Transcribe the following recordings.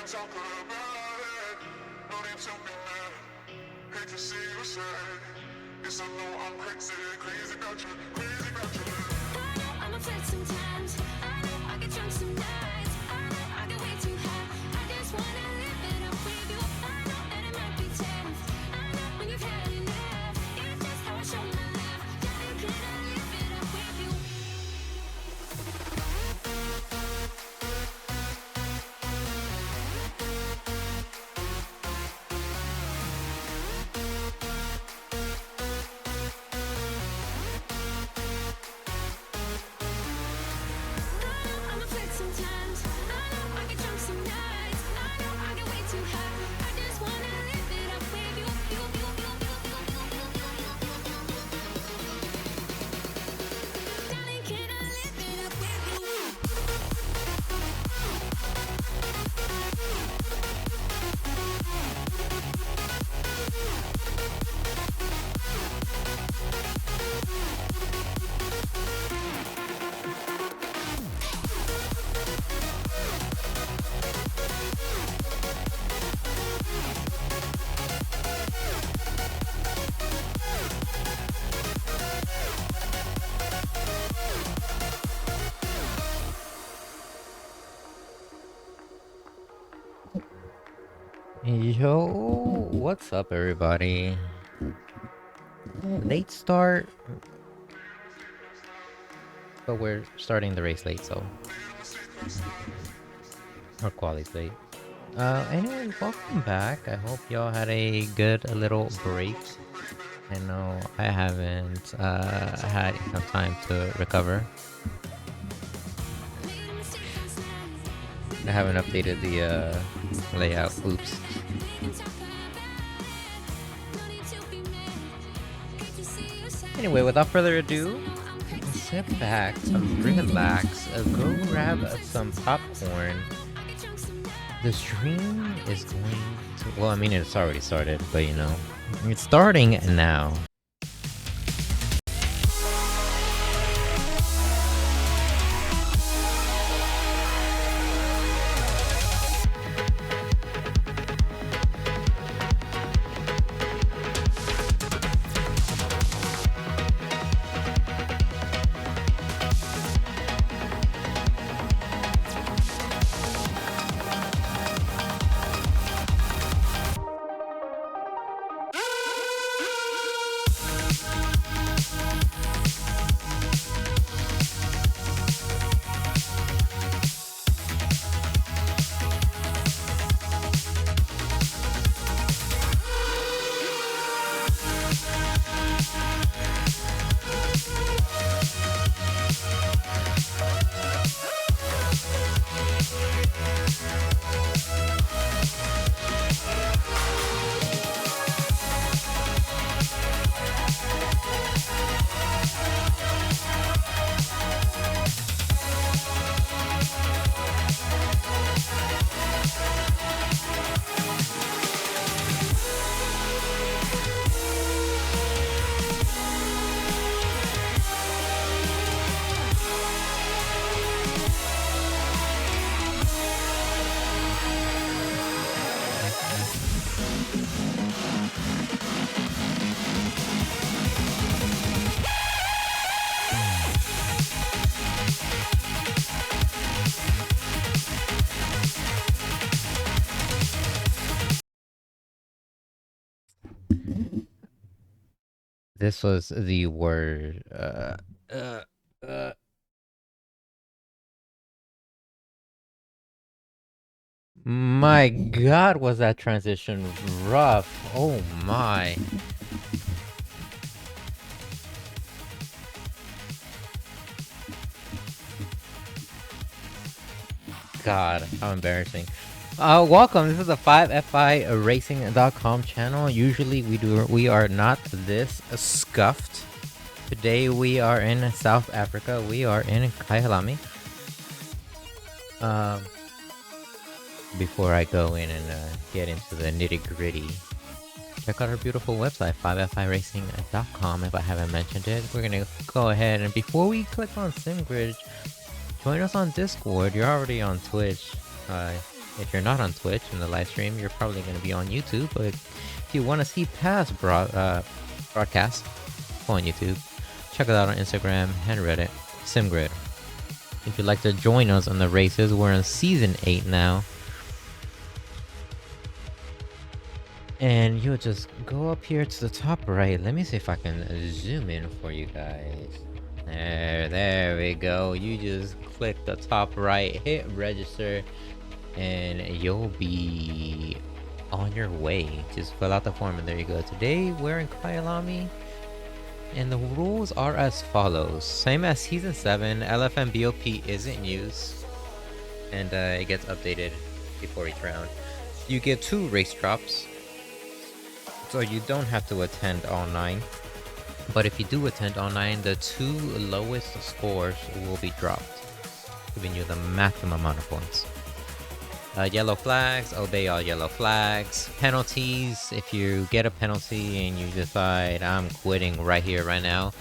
talk about it. No need to be mad. Hate to see you sad. Yes, I know I'm crazy, crazy about you, crazy about you. I know I'm upset sometimes. I know I get drunk some nights. I know I get way too high. I just wanna live it up with you. I know that it might be tough. I know when you've had enough. It's just how I show my love. Darling, can I live it up with you? I'm upset sometimes. I know I get drunk some nights. I know I get way too high. I just wanna live it up with you. Darling, can I live it up with you? Yo, what's up, everybody? Late start, but we're starting the race late, so our quali's late. Anyway, welcome back. I hope y'all had a good little break. I know I haven't had enough time to recover. I haven't updated the layout. Oops. Anyway, without further ado, sit back, relax, go grab some popcorn. The stream is going to, well, I mean, it's already started, but you know, it's starting now. This was the word. My God, was that transition rough? Oh my. God, how embarrassing. Welcome. This is the 5FIRacing.com channel. Usually we are not this scuffed. Today we are in South Africa. We are in Kyalami. Before I go in and get into the nitty-gritty, check out our beautiful website, 5FIRacing.com. If I haven't mentioned it, we're gonna go ahead and before we click on SimGrid, join us on Discord. You're already on Twitch. If you're not on Twitch in the live stream, you're probably going to be on YouTube. But if you want to see past broadcasts on YouTube, check it out on Instagram and Reddit, SimGrid. If you'd like to join us on the races, we're in Season 8 now. And you'll just go up here to the top right. Let me see if I can zoom in for you guys. There we go. You just click the top right, hit register, and you'll be on your way. Just fill out the form and there you go. Today we're in Kyalami, and the rules are as follows. Same as Season 7, LFM BOP isn't used, and it gets updated before each round. You get 2 race drops, so you don't have to attend all 9. But if you do attend all 9, the 2 lowest scores will be dropped, giving you the maximum amount of points. Yellow flags, obey all yellow flags. Penalties, if you get a penalty and you decide I'm quitting right here, right now,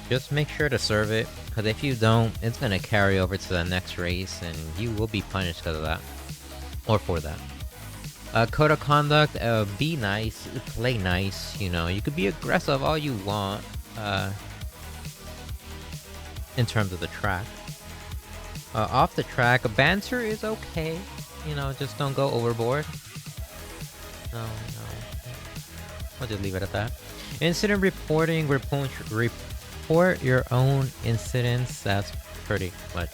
just make sure to serve it, because if you don't, it's going to carry over to the next race and you will be punished because of that, or for that. Code of conduct, be nice, play nice, you know, you could be aggressive all you want, in terms of the track. Off the track, banter is okay, you know, just don't go overboard. No. I'll just leave it at that. Incident reporting, report your own incidents, that's pretty much,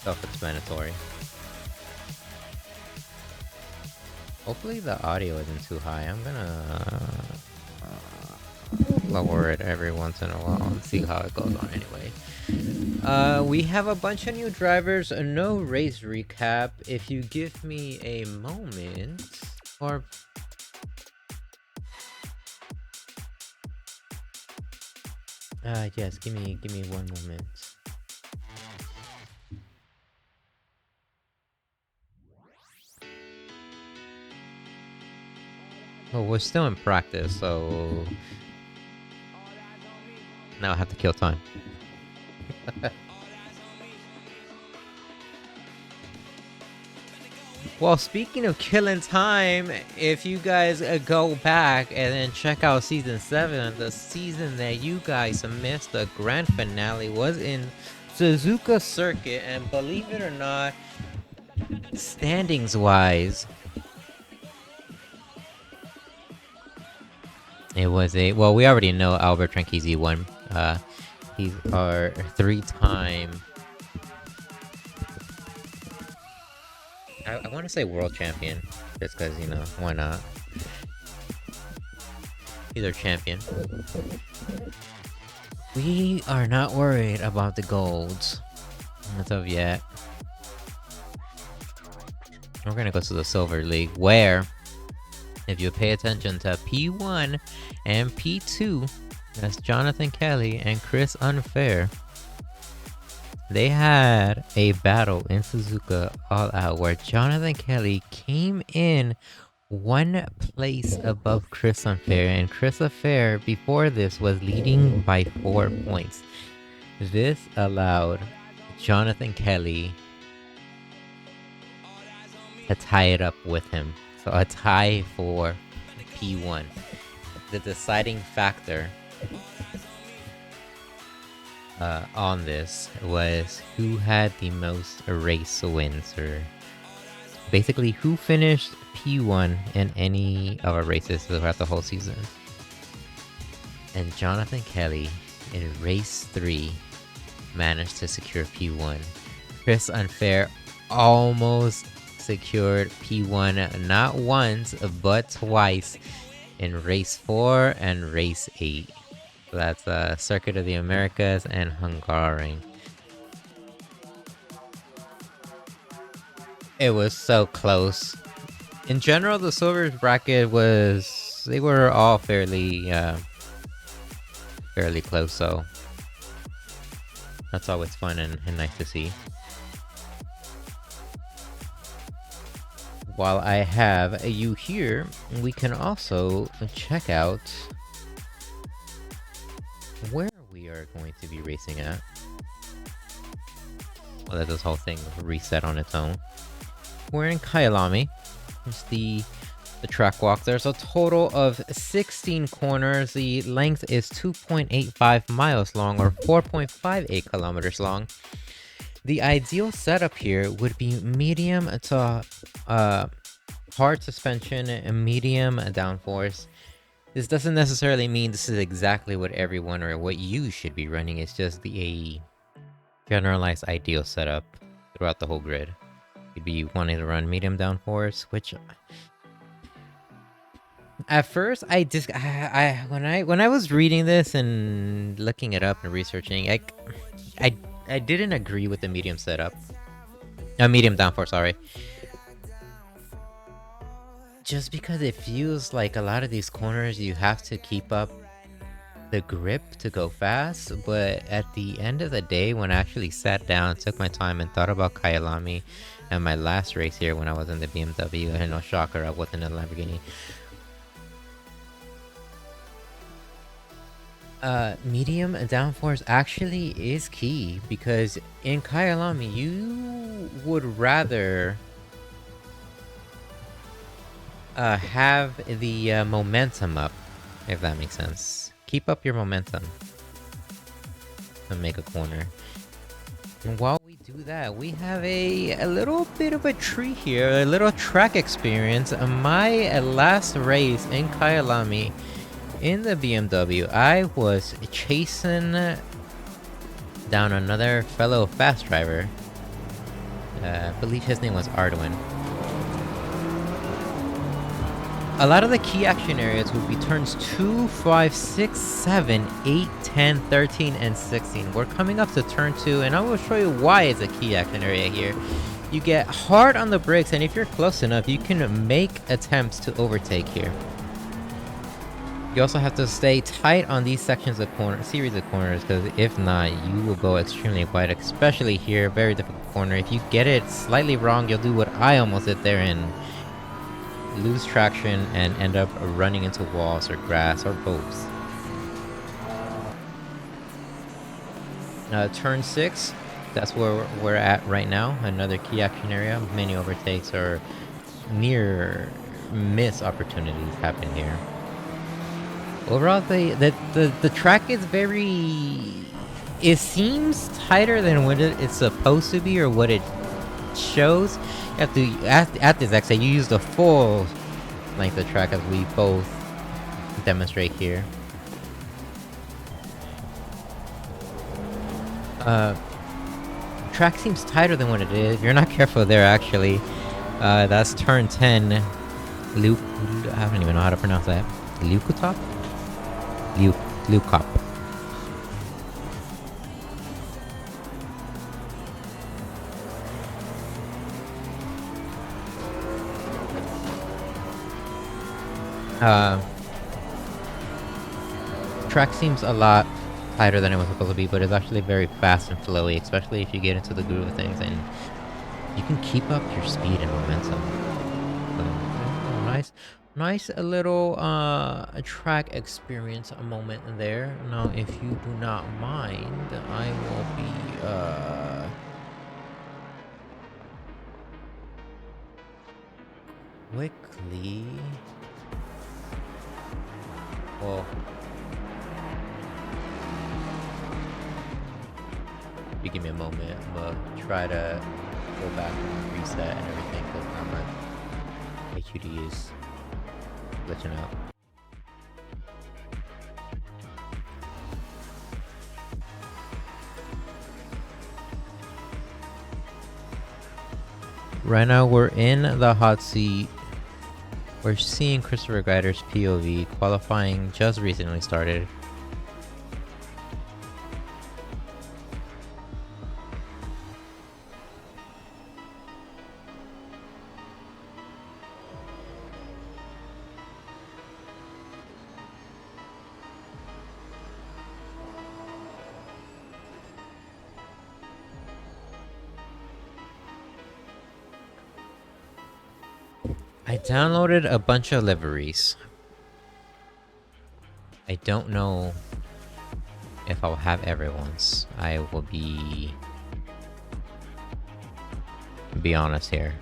self-explanatory. Hopefully the audio isn't too high. I'm gonna lower it every once in a while and see how it goes on anyway. We have a bunch of new drivers, no race recap. If you give me a moment, or yes, give me one moment. Well, we're still in practice, so now I have to kill time. Well, speaking of killing time, if you guys go back and then check out Season 7, the season that you guys missed, the grand finale was in Suzuka Circuit, and believe it or not, standings-wise, it was a... Well, we already know Albert Tranchisi won. He's our 3-time... I want to say world champion, just because, you know, why not? He's our champion. We are not worried about the golds as of yet. We're gonna go to the Silver League, where, if you pay attention to P1 and P2, that's Jonathan Kelly and Chris Unfair. They had a battle in Suzuka All Out where Jonathan Kelly came in 1 place above Chris Unfair, and Chris Unfair before this was leading by 4 points. This allowed Jonathan Kelly to tie it up with him. So a tie for P1. The deciding factor on this was who had the most race wins, or basically who finished P1 in any of our races throughout the whole season. And Jonathan Kelly in race 3 managed to secure P1. Chris Unfair almost secured P1 not once but twice in race 4 and race 8. So that's Circuit of the Americas and Hungaroring. It was so close. In general, the silver bracket they were all fairly close, so that's always fun and nice to see. While I have you here, we can also check out where we are going to be racing at. Let this whole thing reset on its own. We're in Kyalami. Here's the track walk. There's a total of 16 corners. The length is 2.85 miles long, or 4.58 kilometers long. The ideal setup here would be medium to hard suspension and medium downforce. This doesn't necessarily mean this is exactly what everyone or what you should be running. It's just a generalized ideal setup throughout the whole grid. You'd be wanting to run medium downforce, which at first when I was reading this and looking it up and researching, I didn't agree with the medium setup. Medium downforce, sorry. Just because it feels like a lot of these corners you have to keep up the grip to go fast, but at the end of the day, when I actually sat down, took my time and thought about Kyalami and my last race here when I was in the BMW, and no shocker, I wasn't in a Lamborghini. Medium downforce actually is key, because in Kyalami you would rather have the momentum up, if that makes sense. Keep up your momentum and make a corner. And while we do that, we have a little bit of a treat here, a little track experience. My last race in Kyalami in the BMW, I was chasing down another fellow fast driver. I believe his name was Arduin. A lot of the key action areas would be turns 2, 5, 6, 7, 8, 10, 13, and 16. We're coming up to turn 2, and I will show you why it's a key action area here. You get hard on the brakes, and if you're close enough, you can make attempts to overtake here. You also have to stay tight on these sections of series of corners, because if not, you will go extremely wide, especially here. Very difficult corner. If you get it slightly wrong, you'll do what I almost did there and lose traction and end up running into walls or grass or both. Turn 6, that's where we're at right now. Another key action area. Many overtakes or near miss opportunities happen here. Overall, the track is very... It seems tighter than what it's supposed to be or what it shows. You have to, at this exit, you use the full length of track as we both demonstrate here. Track seems tighter than what it is. If you're not careful there, actually. That's turn 10. I don't even know how to pronounce that. Lukutop? Lukop. Track seems a lot tighter than it was supposed to be, but it's actually very fast and flowy, especially if you get into the groove of things and you can keep up your speed and momentum. So, nice a little track experience moment there. Now, if you do not mind, I will be quickly... Well, if you give me a moment, I'm gonna try to go back and reset and everything, because my HUD is glitching out. Right now we're in the hot seat. We're seeing Christopher Greider's POV. Qualifying just recently started. I downloaded a bunch of liveries. I don't know if I'll have everyone's. I will be Be honest here.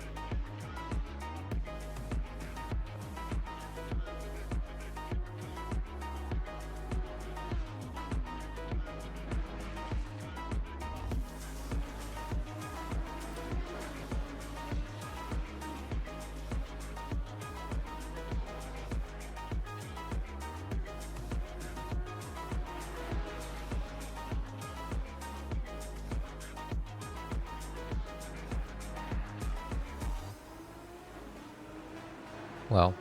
Well,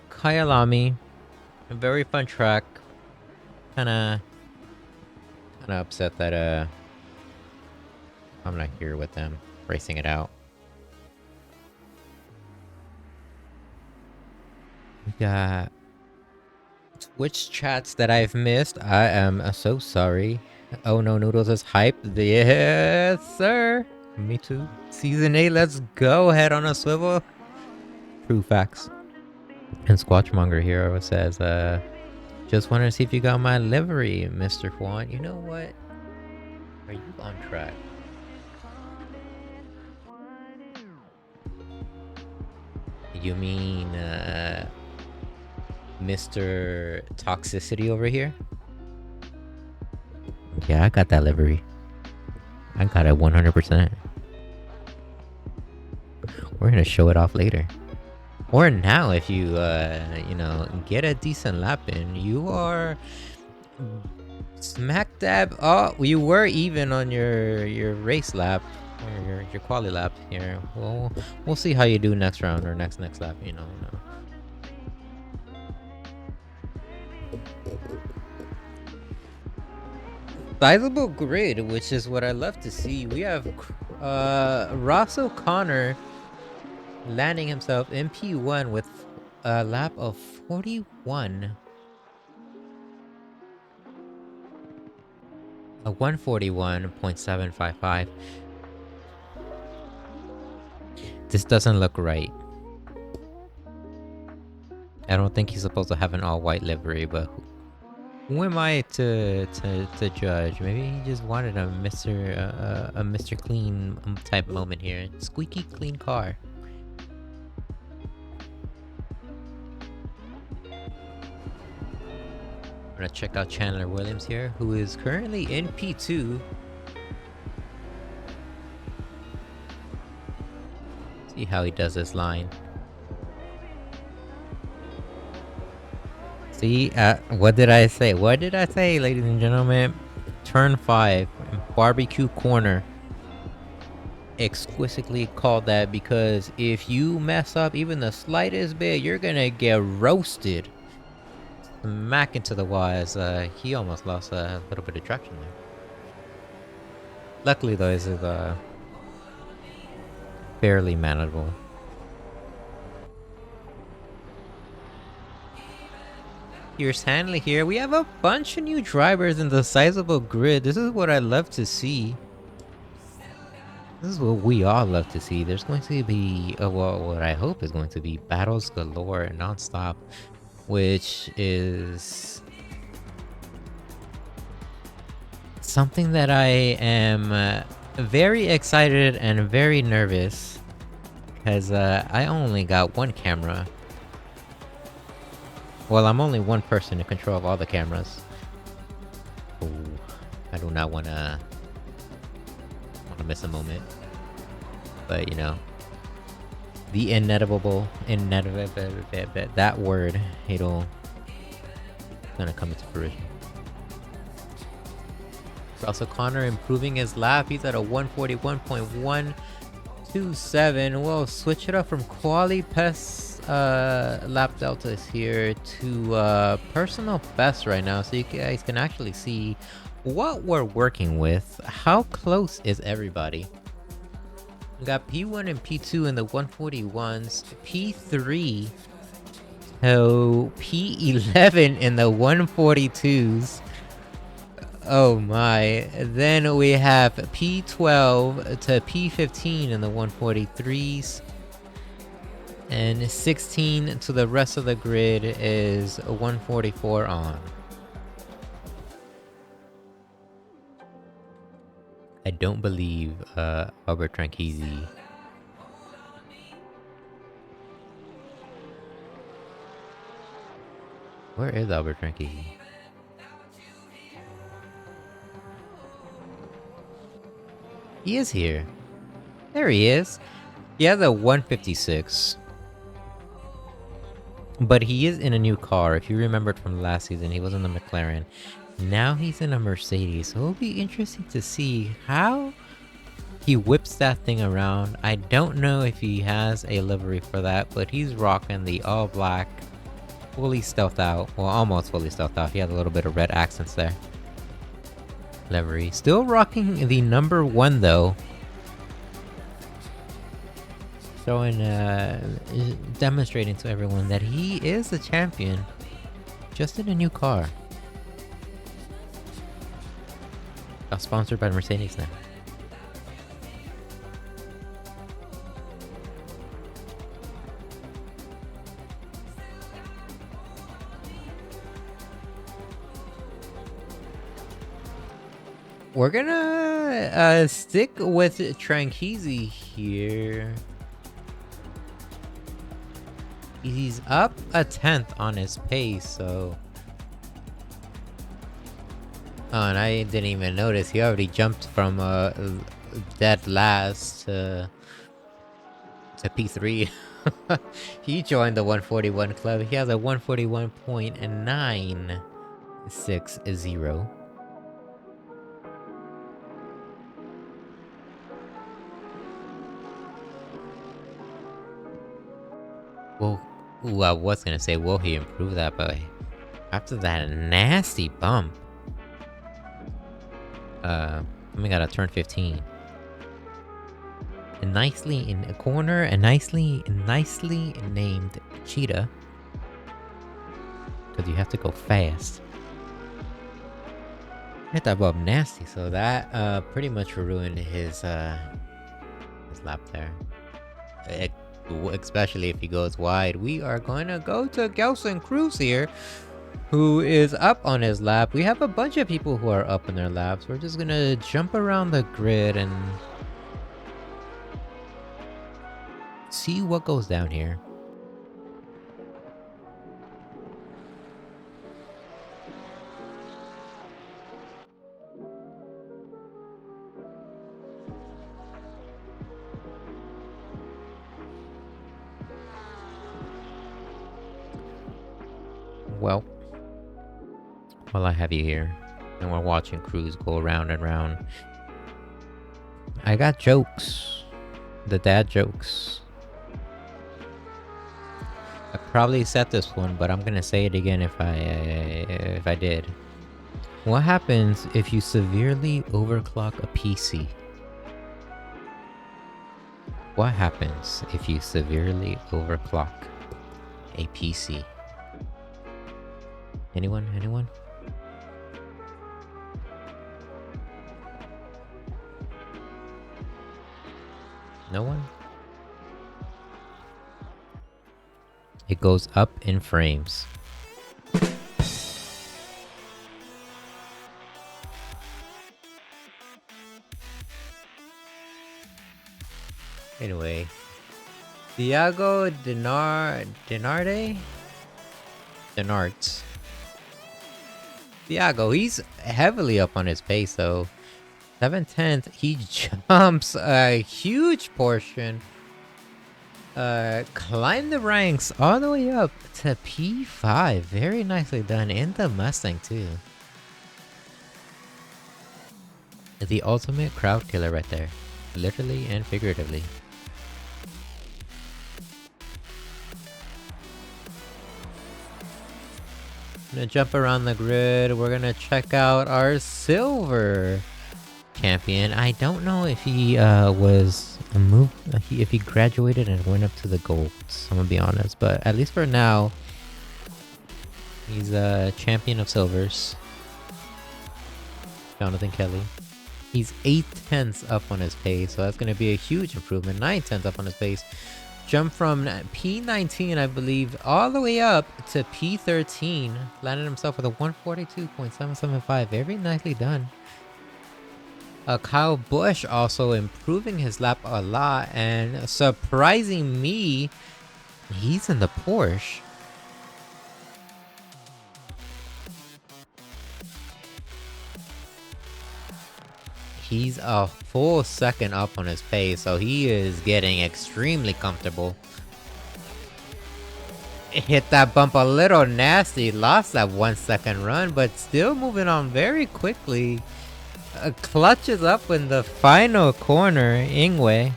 Kyalami, a very fun track. Kinda upset that I'm not here with them racing it out. We got Twitch chats that I've missed. I am so sorry. Oh no, Noodles is hyped. Yes, sir. Me too. Season 8, let's go. Head on a swivel. True facts. And Squatchmonger here says, just wanted to see if you got my livery, Mr. Juan. You know what? Are you on track? You mean, Mr. Toxicity over here? Yeah, I got that livery. I got it 100%. We're gonna show it off later. Or now, if you, you know, get a decent lap in, you are smack dab. Oh, you were even on your race lap, or your quali lap here. Well, we'll see how you do next round or next lap. You know. Sizable grid, which is what I love to see. We have Ross O'Connor landing himself in P1 with a lap of 41. A 141.755. This doesn't look right. I don't think he's supposed to have an all-white livery, but who am I to judge? Maybe he just wanted a Mr. Clean type moment here. Squeaky clean car. I'm gonna check out Chandler Williams here, who is currently in P2. See how he does this line. See, what did I say? What did I say, ladies and gentlemen? Turn 5, barbecue corner. Exquisitely called that because if you mess up even the slightest bit, you're gonna get roasted. Smack into the wires. He almost lost a little bit of traction there. Luckily, though, this is fairly manageable. Here's Hanley here. We have a bunch of new drivers in the sizable grid. This is what I love to see. This is what we all love to see. There's going to be, well, what I hope is going to be battles galore non-stop, which is something that I am very excited and very nervous because I only got one camera. Well, I'm only one person in control of all the cameras. Ooh, I do not want to miss a moment. But, you know, the inevitable, that word, it'll gonna come into fruition. Also, Connor improving his lap. He's at a 141.127. We'll switch it up from quali best lap deltas here to personal best right now, so you guys can actually see what we're working with. How close is everybody? We got P1 and P2 in the 141s, P3 to P11 in the 142s. Oh my. Then we have P12 to P15 in the 143s. And 16 to the rest of the grid is 144 on. I don't believe Albert Tranchisi. Where is Albert Tranchisi? He is here. There he is. He has a 156. But he is in a new car. If you remembered from last season, he was in the McLaren. Now he's in a Mercedes. So it'll be interesting to see how he whips that thing around. I don't know if he has a livery for that, but he's rocking the all black, fully stealthed out. Well, almost fully stealthed out. He has a little bit of red accents there. Livery. Still rocking the number 1 though. Showing, demonstrating to everyone that he is the champion. Just in a new car. Got sponsored by Mercedes now. We're gonna stick with Tranchisi here. He's up a 10th on his pace, so... Oh, and I didn't even notice. He already jumped from dead last to P3. He joined the 141 club. He has a 141.960. Well, ooh, I was gonna say, will he improve that, but after that nasty bump, we gotta turn 15. And nicely in a corner, and nicely named Cheetah, because you have to go fast. Hit that bump nasty, so that pretty much ruined his lap there. Especially if he goes wide. We are going to go to Gelson Cruz here, who is up on his lap. We have a bunch of people who are up on their laps. We're just going to jump around the grid and see what goes down here. Well, while I have you here, and we're watching Cruz go round and round, I got jokes. The dad jokes. I probably said this one, but I'm gonna say it again if I did. What happens if you severely overclock a PC? What happens if you severely overclock a PC? Anyone? Anyone? No one? It goes up in frames. Anyway, Diego Denarts. Thiago, he's heavily up on his pace though. 7/10, he jumps a huge portion. Climb the ranks all the way up to P5. Very nicely done in the Mustang too. The ultimate crowd killer right there. Literally and figuratively. Gonna jump around the grid. We're gonna check out our silver champion. I don't know if he was a move, if he graduated and went up to the golds. I'm gonna be honest, but at least for now, he's a champion of silvers. Jonathan Kelly. He's 8/10 up on his pace, so that's gonna be a huge improvement. 9/10 up on his pace. Jump from P19, I believe, all the way up to P13. Landed himself with a 142.775. Very nicely done. Kyle Busch also improving his lap a lot, and surprising me, he's in the Porsche. He's a full second up on his pace, so he is getting extremely comfortable. Hit that bump a little nasty, lost that 1 second run, but still moving on very quickly. Clutches up in the final corner. Ingwe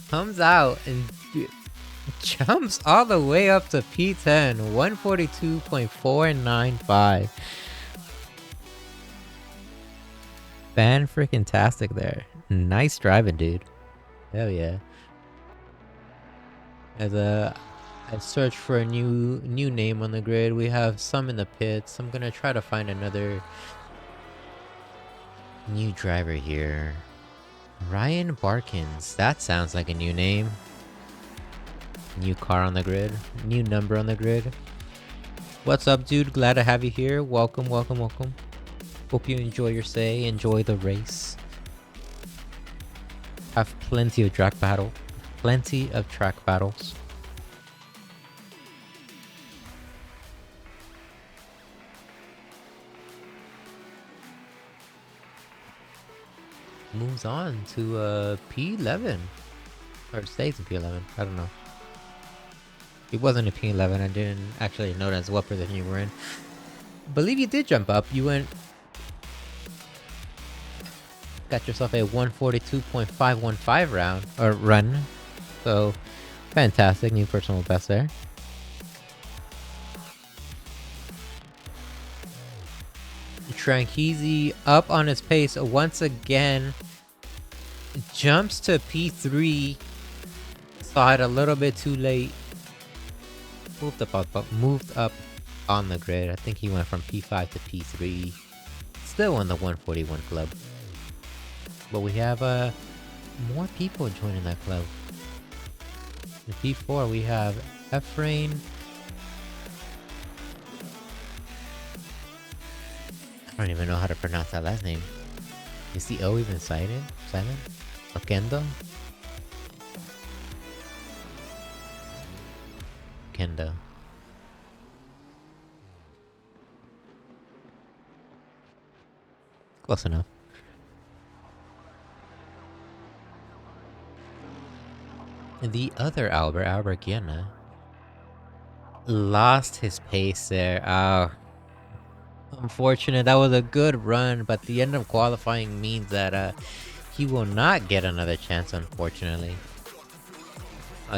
comes out and jumps all the way up to P10, 142.495. Fan freaking tastic there. Nice driving, dude. Hell yeah. As I search for a new name on the grid, we have some in the pits. I'm gonna try to find another new driver here. Ryan Barkins. That sounds like a new name. New car on the grid. New number on the grid. What's up, dude? Glad to have you here. Welcome, welcome, welcome. Hope you enjoy your stay. Enjoy the race. Have plenty of track battles. Moves on to P11. Or stays in P11. I don't know. It wasn't a P11. I didn't actually notice what position you were in. Believe you did jump up. You went... Got yourself a 142.515 round. Or run. So, fantastic. New personal best there. Tranqueezy up on his pace once again. Jumps to P3. Saw it a little bit too late. Moved up on the grid. I think he went from P5 to P3. Still in the 141 club. But we have more people joining that club. In P4 we have Efrain. I don't even know how to pronounce that last name. Is the O even silent? Okendo? Kendo. Close enough. The other Albert Guiana, lost his pace there. Unfortunate. That was a good run, but the end of qualifying means that he will not get another chance, unfortunately.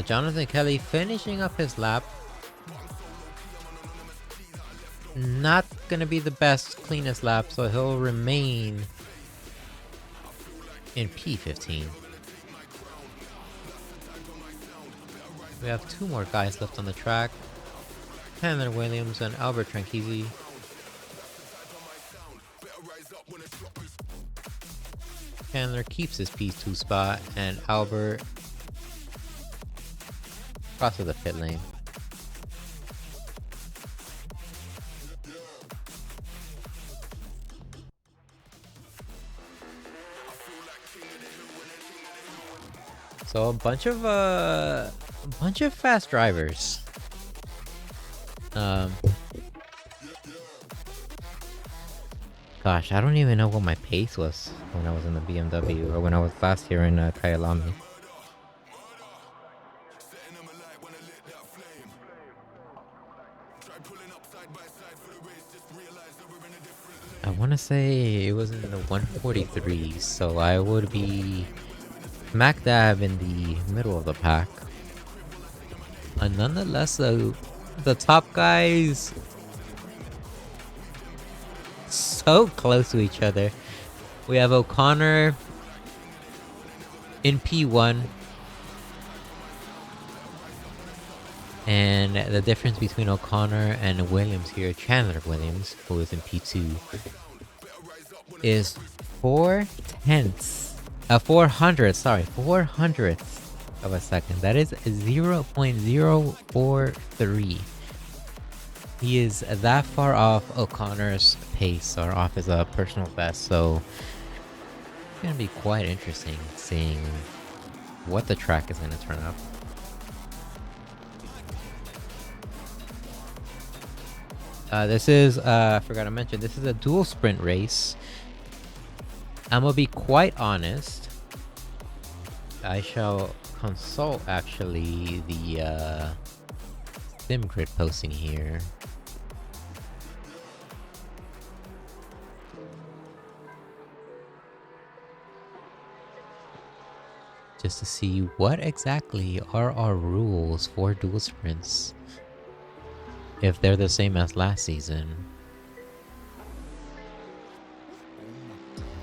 Jonathan Kelly finishing up his lap. Not gonna be the best, cleanest lap, so he'll remain in P15. We have two more guys left on the track. Chandler Williams and Albert Tranqueezy. Chandler keeps his P2 spot, and Albert crosses the pit lane. So a bunch of fast drivers. Gosh, I don't even know what my pace was when I was in the BMW or when I was last here in Kyalami. I want to say it was in the 143s, so I would be smack dab in the middle of the pack. And nonetheless, the top guys so close to each other. We have O'Connor in P1, and the difference between O'Connor and Williams here, Chandler Williams, who is in P2, is 4 hundredths of a second. That is 0.043. He is that far off O'Connor's pace or off his personal best, so it's gonna be quite interesting seeing what the track is gonna turn up. This is, I forgot to mention, this is a dual sprint race. I'm gonna be quite honest. I shall consult actually the sim grid posting here. Just to see what exactly are our rules for dual sprints. If they're the same as last season.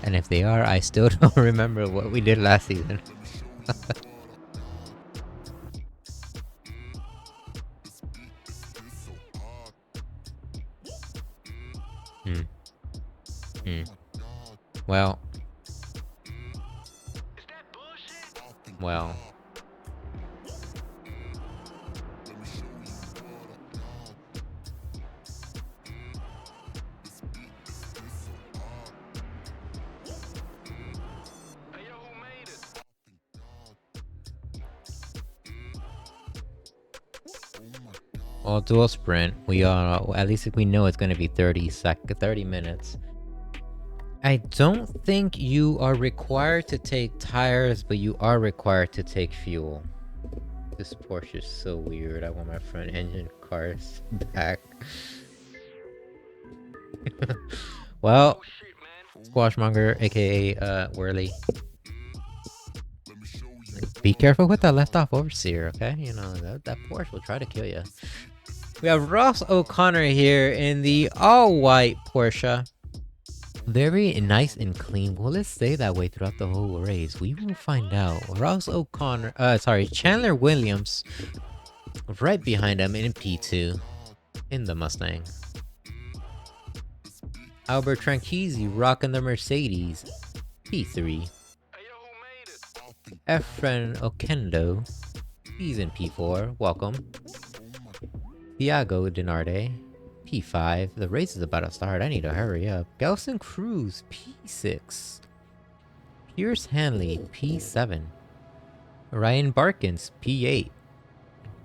And if they are, I still don't remember what we did last season. Well. Well. Well, dual sprint, we are, at least we know it's going to be 30 minutes. I don't think you are required to take tires, but you are required to take fuel. This Porsche is so weird. I want my front engine cars back. Well, Squashmonger, aka Whirly. Be careful with that left off oversteer, okay? You know, that Porsche will try to kill you. We have Ross O'Connor here in the all-white Porsche. Very nice and clean. Will it stay that way throughout the whole race? We will find out. Ross O'Connor, Chandler Williams right behind him in P2 in the Mustang. Albert Tranchisi rocking the Mercedes P3. Efren Okendo, he's in P4. Welcome. Thiago Dinarde, P5. The race is about to start. I need to hurry up. Gelson Cruz, P6. Pierce Hanley, P7. Ryan Barkins, P8.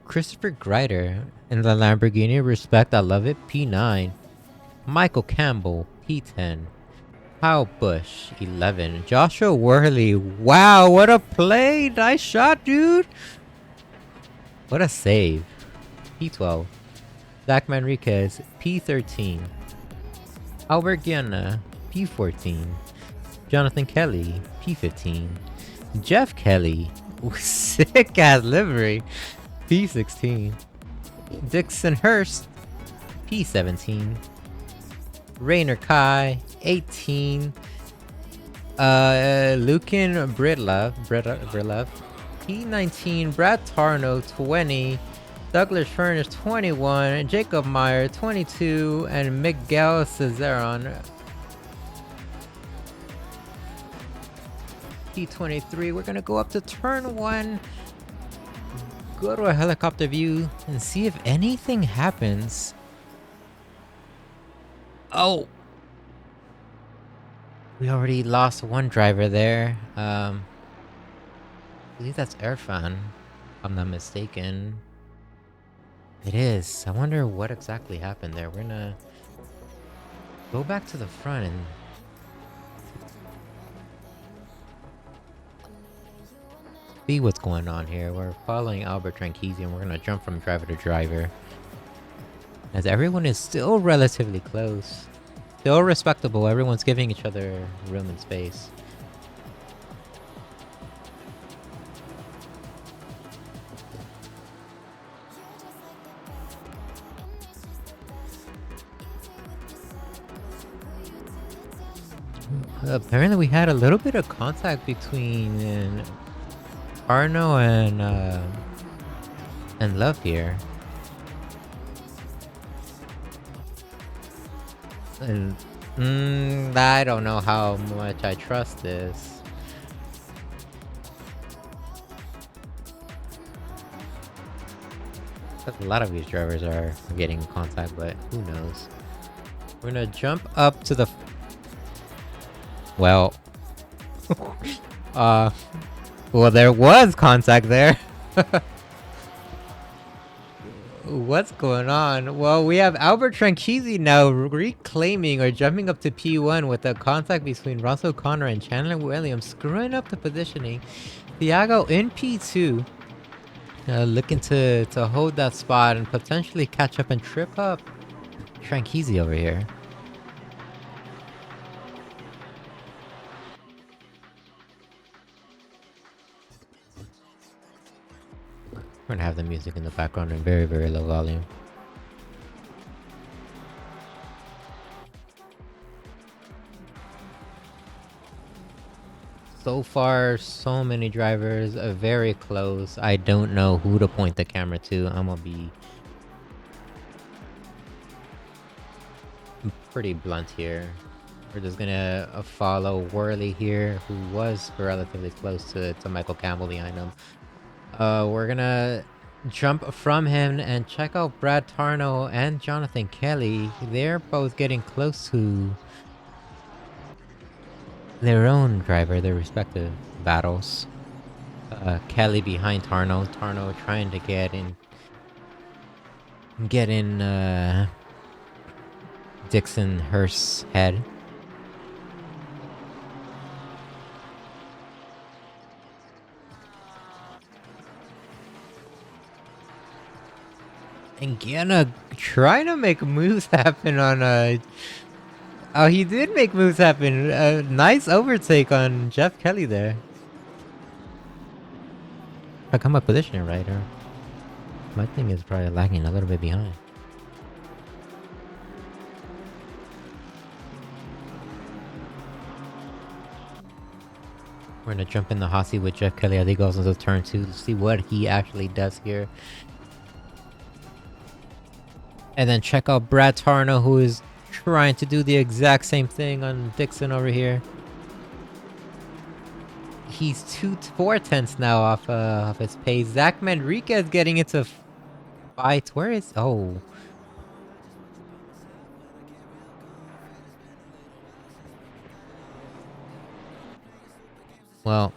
Christopher Greider in the Lamborghini Respect, I love it, P9. Michael Campbell, P10. Kyle Busch, 11. Joshua Worley, wow, what a play! Nice shot, dude! What a save. P12. Zach Manriquez, P13. Albert Guiana, P14. Jonathan Kelly, P15. Jeff Kelly, sick ass livery, P16. Dixon Hurst, P17. Rainer Kai, 18. Lukin Brilov, P19. Brad Tarno, 20. Douglas Furnish, 21. Jacob Meyer, 22. And Miguel Cesaron, P23. We're gonna go up to turn 1. Go to a helicopter view and see if anything happens. Oh! We already lost one driver there. I believe that's Irfan, if I'm not mistaken. It is. I wonder what exactly happened there. We're gonna go back to the front and see what's going on here. We're following Albert Tranchisi and we're gonna jump from driver to driver, as everyone is still relatively close. Still respectable. Everyone's giving each other room and space. Apparently we had a little bit of contact between Arno and Love here. And I don't know how much I trust this. A lot of these drivers are getting in contact, but who knows? We're gonna jump up to the... Well... well, there was contact there. What's going on? Well, we have Albert Tranchisi now reclaiming or jumping up to P1 with a contact between Russell Connor and Chandler Williams, screwing up the positioning. Thiago in P2, looking to hold that spot and potentially catch up and trip up Tranchisi over here. We're gonna have the music in the background in very, very low volume. So far, so many drivers are very close. I don't know who to point the camera to. I'm gonna be pretty blunt here. We're just gonna follow Worley here, who was relatively close to Michael Campbell behind him. We're gonna jump from him and check out Brad Tarno and Jonathan Kelly. They're both getting close to their own driver, their respective battles. Kelly behind Tarno. Tarno trying to get in Dixon Hurst's head. And Gianna trying to make moves happen on oh, he did make moves happen. A nice overtake on Jeff Kelly there. I got my positioning right, or my thing is probably lagging a little bit behind. We're gonna jump in the Hossie with Jeff Kelly as he goes into turn 2 to see what he actually does here. And then check out Brad Tarno, who is trying to do the exact same thing on Dixon over here. He's 4/10 now off his pace. Zach Manriquez getting into fight. Where is... Oh. Well.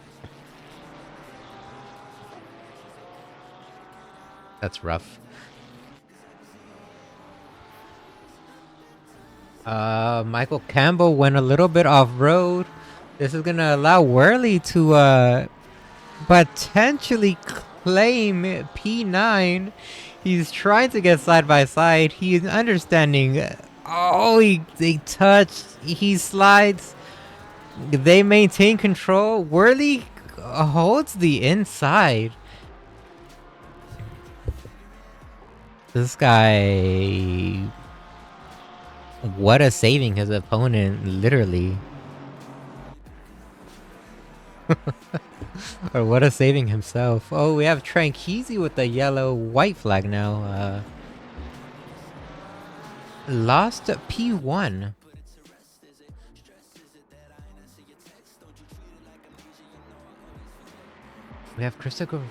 That's rough. Michael Campbell went a little bit off-road. This is gonna allow Worley to potentially claim P9. He's trying to get side by side. He's understanding. Oh, they touch. He slides. They maintain control. Worley holds the inside. This guy... What a saving his opponent, literally. Or what a saving himself. Oh, we have Tranchisi with the yellow-white flag now. Lost P1. We have Christopher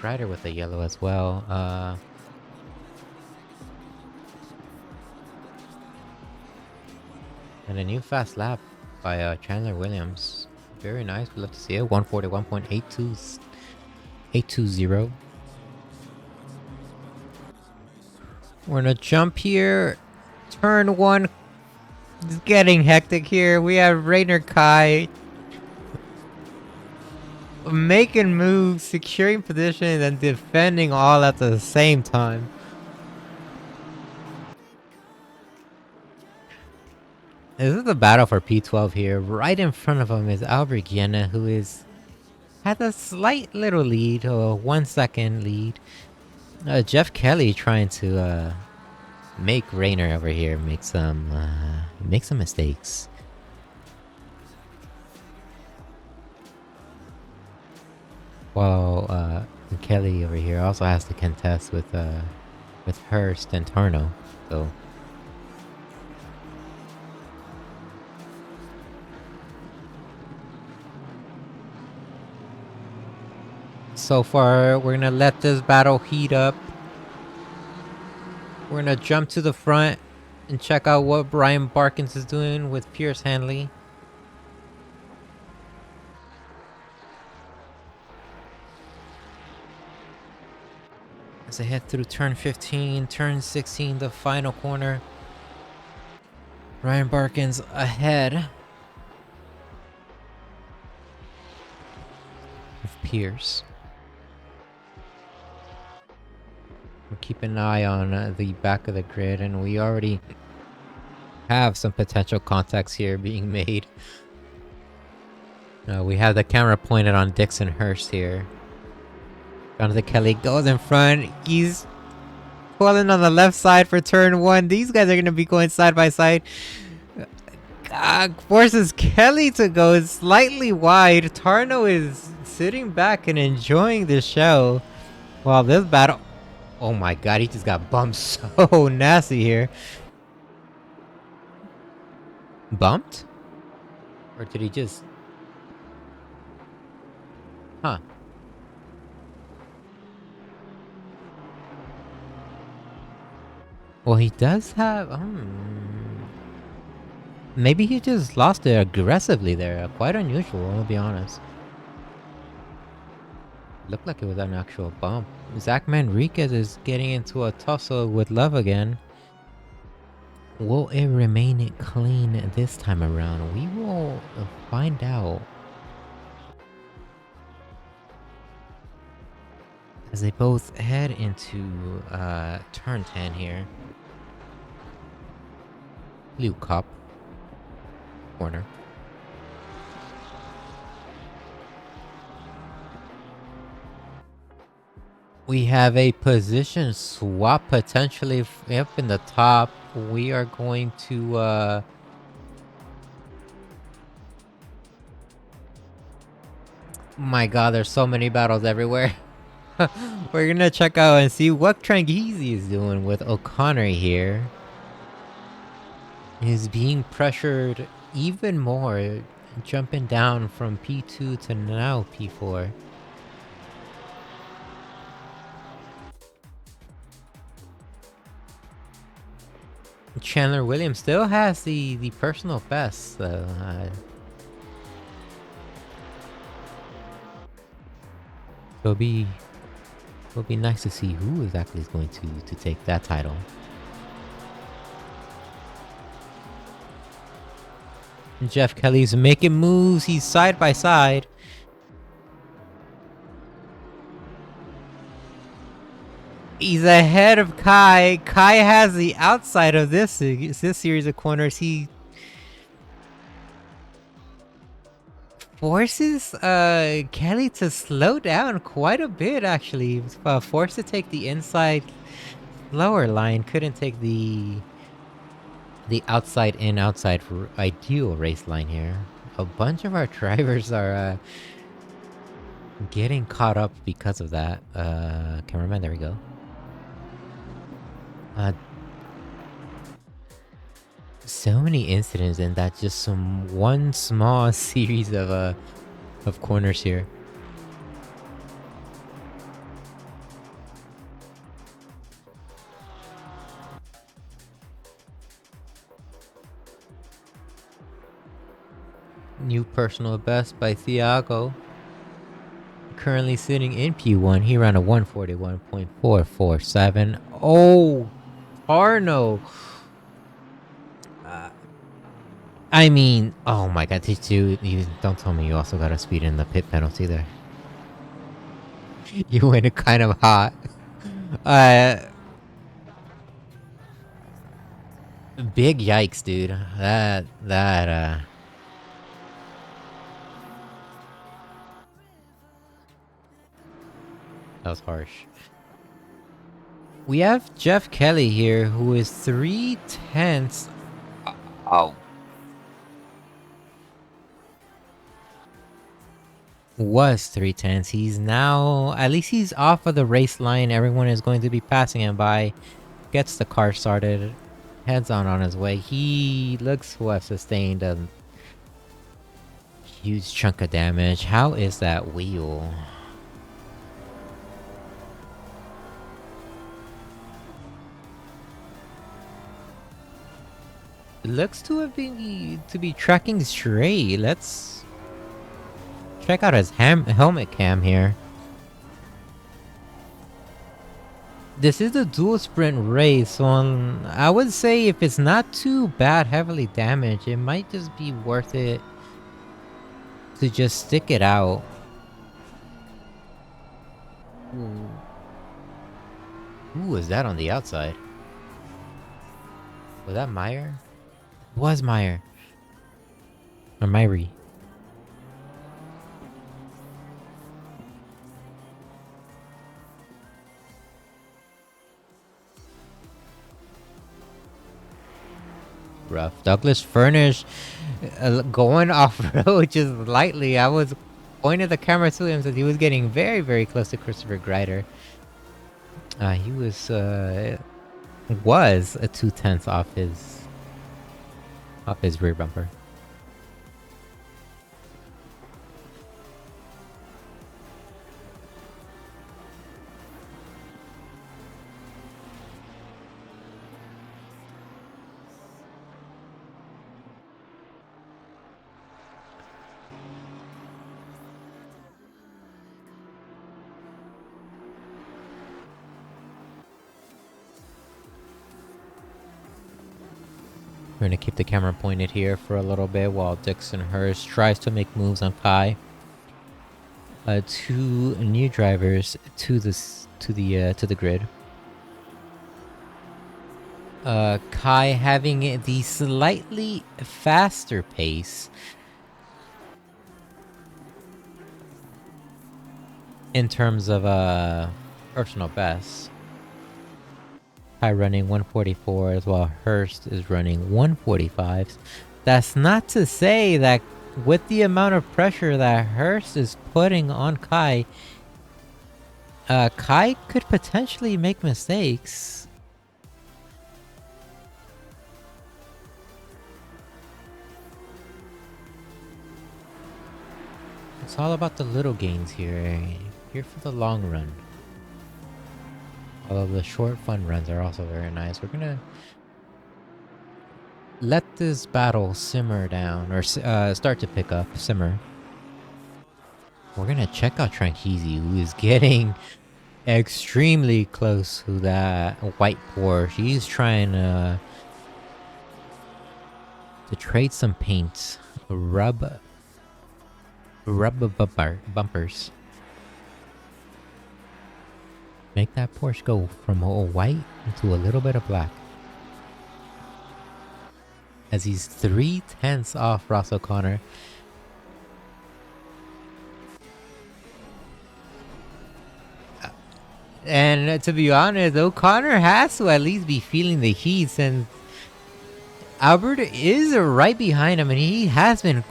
Grider with the yellow as well. And a new fast lap by Chandler Williams. Very nice. We'd love to see it. 141.820. We're gonna jump here. Turn 1. It's getting hectic here. We have Rainer Kai making moves, securing positions, and defending all at the same time. This is the battle for P12 here. Right in front of him is Albert Gienna, who has a slight little lead, or a 1 second lead. Jeff Kelly trying to make Rainer over here make some mistakes. While Kelly over here also has to contest with Hurst and Tarno. So. So far, we're gonna let this battle heat up. We're gonna jump to the front and check out what Brian Barkins is doing with Pierce Hanley. As I head through turn 15, turn 16, the final corner. Ryan Barkins ahead of Pierce. We're keeping an eye on the back of the grid, and we already have some potential contacts here being made. We have the camera pointed on Dixon Hurst here. Jonathan Kelly goes in front. He's pulling on the left side for turn 1. These guys are going to be going side by side. Forces Kelly to go slightly wide. Tarno is sitting back and enjoying the show. While this battle... Oh my god, he just got bumped so nasty here. Bumped? Or did he just... Huh. Well, he does have... Maybe he just lost it aggressively there. Quite unusual, I'll be honest. Looked like it was an actual bump. Zach Manriquez is getting into a tussle with Love again. Will it remain clean this time around? We will find out. As they both head into turn 10 here. Blue Cup. Corner. We have a position swap potentially up in the top. We are going to my god, there's so many battles everywhere. We're gonna check out and see what Trangizi is doing with O'Connor here. He's being pressured even more, jumping down from P2 to now P4. Chandler Williams still has the personal best, so it'll be nice to see who exactly is going to take that title. Jeff Kelly's making moves. He's side by side. He's ahead of Kai. Kai has the outside of this series of corners. He forces Kelly to slow down quite a bit, actually. Forced to take the inside lower line. Couldn't take the outside in, outside ideal race line here. A bunch of our drivers are getting caught up because of that. Cameraman, there we go. So many incidents in that just one small series of corners here. New personal best by Thiago. Currently sitting in P1. He ran a 141.447. Oh, Arno. I mean, oh my god, you don't tell me you also got a speed in the pit penalty there. You went kind of hot. Big yikes, dude. That was harsh. We have Jeff Kelly here, who is 3/10. Oh. Was 3/10. He's now, at least he's off of the race line. Everyone is going to be passing him by. Gets the car started. Heads on his way. He looks to have sustained a huge chunk of damage. How is that wheel? It looks to be tracking straight. Let's check out his helmet cam here. This is a dual sprint race, so I would say if it's not too bad heavily damaged, it might just be worth it to just stick it out. Who was that on the outside? Was that Meyer? Was Meyer. Or Myrie. Rough. Douglas Furnish going off-road just lightly. I was pointing the camera to him since he was getting very, very close to Christopher Greider. He was a 2/10 off his rear bumper. We're gonna keep the camera pointed here for a little bit while Dixon Hurst tries to make moves on Kai. Two new drivers to the grid. Kai having the slightly faster pace in terms of personal best. Kai running 144s while Hurst is running 145s. That's not to say that with the amount of pressure that Hurst is putting on Kai, Kai could potentially make mistakes. It's all about the little gains here. Here for the long run. Although the short fun runs are also very nice. We're gonna let this battle simmer down, or start to pick up, simmer. We're gonna check out Tranqueezy, who is getting extremely close to that white Porsche. He's trying to trade some paint, rub bumpers. Make that Porsche go from a white to a little bit of black. As he's 3/10 off Ross O'Connor. And to be honest, O'Connor has to at least be feeling the heat, since Albert is right behind him, and he has been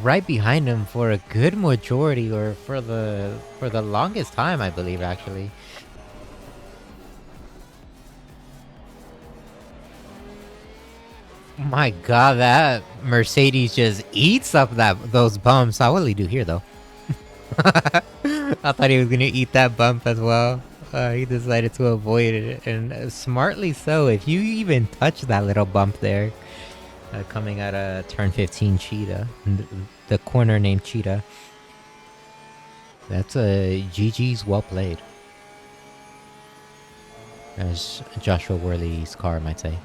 right behind him for a good majority, or for the longest time, I believe, actually. My god, that Mercedes just eats up those bumps. How will he do here, though? I thought he was gonna eat that bump as well. He decided to avoid it, and smartly so. If you even touch that little bump there, coming out of turn 15 Cheetah, the corner named Cheetah, that's a GG's well played, as Joshua Worley's car might say.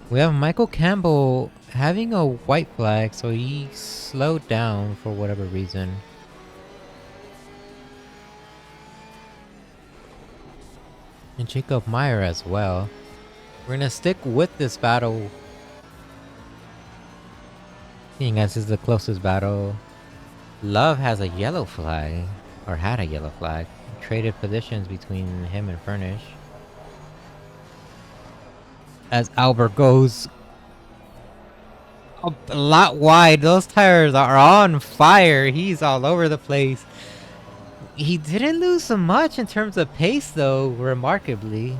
We have Michael Campbell having a white flag, so he slowed down for whatever reason. And Jacob Meyer as well. We're gonna stick with this battle, seeing as this is the closest battle. Love has a yellow flag, or had a yellow flag. Traded positions between him and Furnish. As Albert goes a lot wide. Those tires are on fire. He's all over the place. He didn't lose so much in terms of pace, though, remarkably.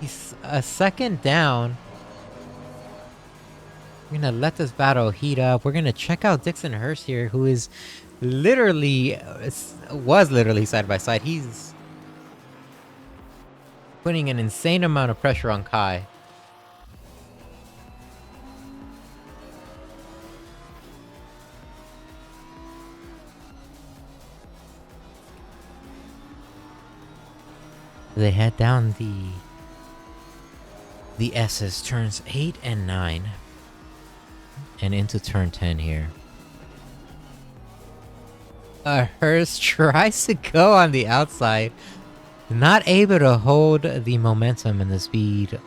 He's a second down. We're gonna let this battle heat up. We're gonna check out Dixon Hurst here, who is was literally side by side. He's putting an insane amount of pressure on Kai. They head down the S's, turns 8 and 9, and into turn 10 here. Hearst tries to go on the outside, not able to hold the momentum and the speed.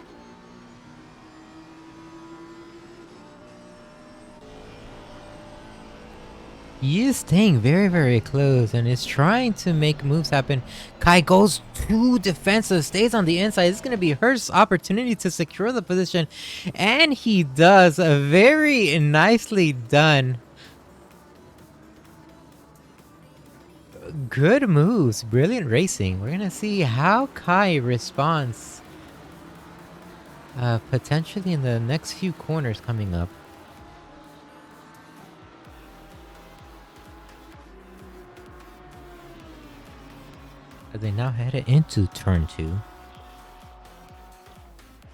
He is staying very, very close and is trying to make moves happen. Kai goes too defensive, stays on the inside. This is going to be Hurst's opportunity to secure the position. And he does. Very nicely done. Good moves. Brilliant racing. We're going to see how Kai responds. Potentially in the next few corners coming up. They now headed into turn 2,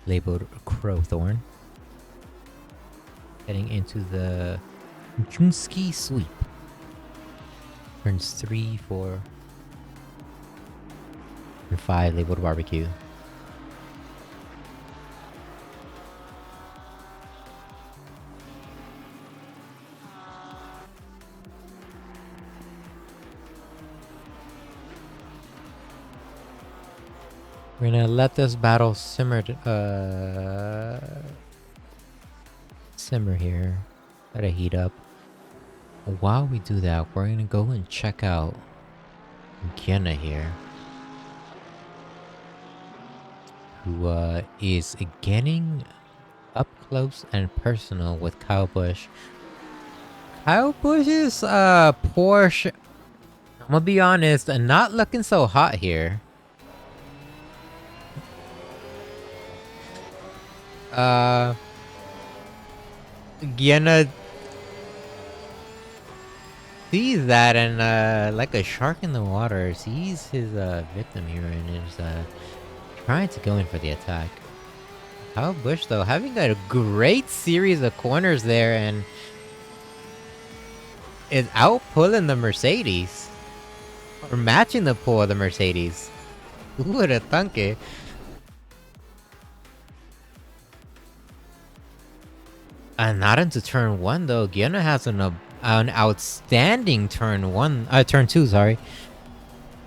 labeled Crowthorn, heading into the Junski sweep. Turns 3, 4, and 5, labeled Barbecue. We're gonna let this battle simmer here. Let it heat up. While we do that, we're gonna go and check out Kiana here, who is getting up close and personal with Kyle Busch. Kyle Busch's Porsche, I'm gonna be honest, not looking so hot here. Gienna sees that and like a shark in the water, sees his victim here and is trying to go in for the attack. Kyle Busch though having a great series of corners there and is out pulling the Mercedes, or matching the pull of the Mercedes. Who would have thunk it? Not into turn 1 though. Gienna has an outstanding turn 2, sorry,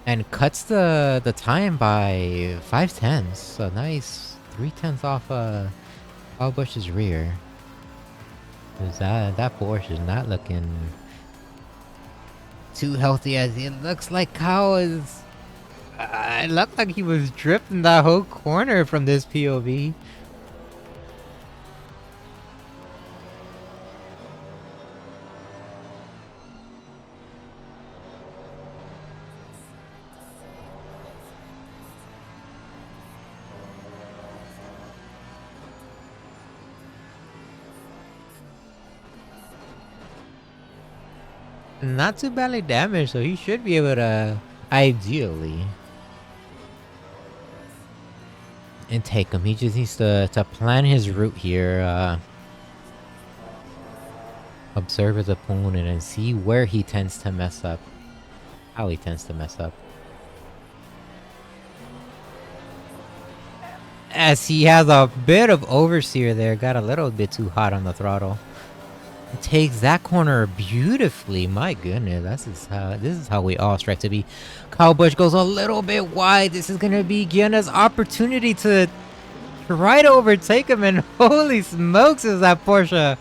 and cuts the time by 5/10. So nice 3/10 off Kyle Busch's rear. Cause that Porsche is not looking too healthy as it looks like Kyle is. It looked like he was drifting that whole corner from this POV. Not too badly damaged, so he should be able to, ideally, and take him. He just needs to plan his route here, observe his opponent and see where he tends to mess up, how he tends to mess up. As he has a bit of oversteer there, got a little bit too hot on the throttle. Takes that corner beautifully. My goodness, this is how we all strive to be. Kyle Busch goes a little bit wide. This is gonna be Gienna's opportunity to try to overtake him, and holy smokes, is that Porsche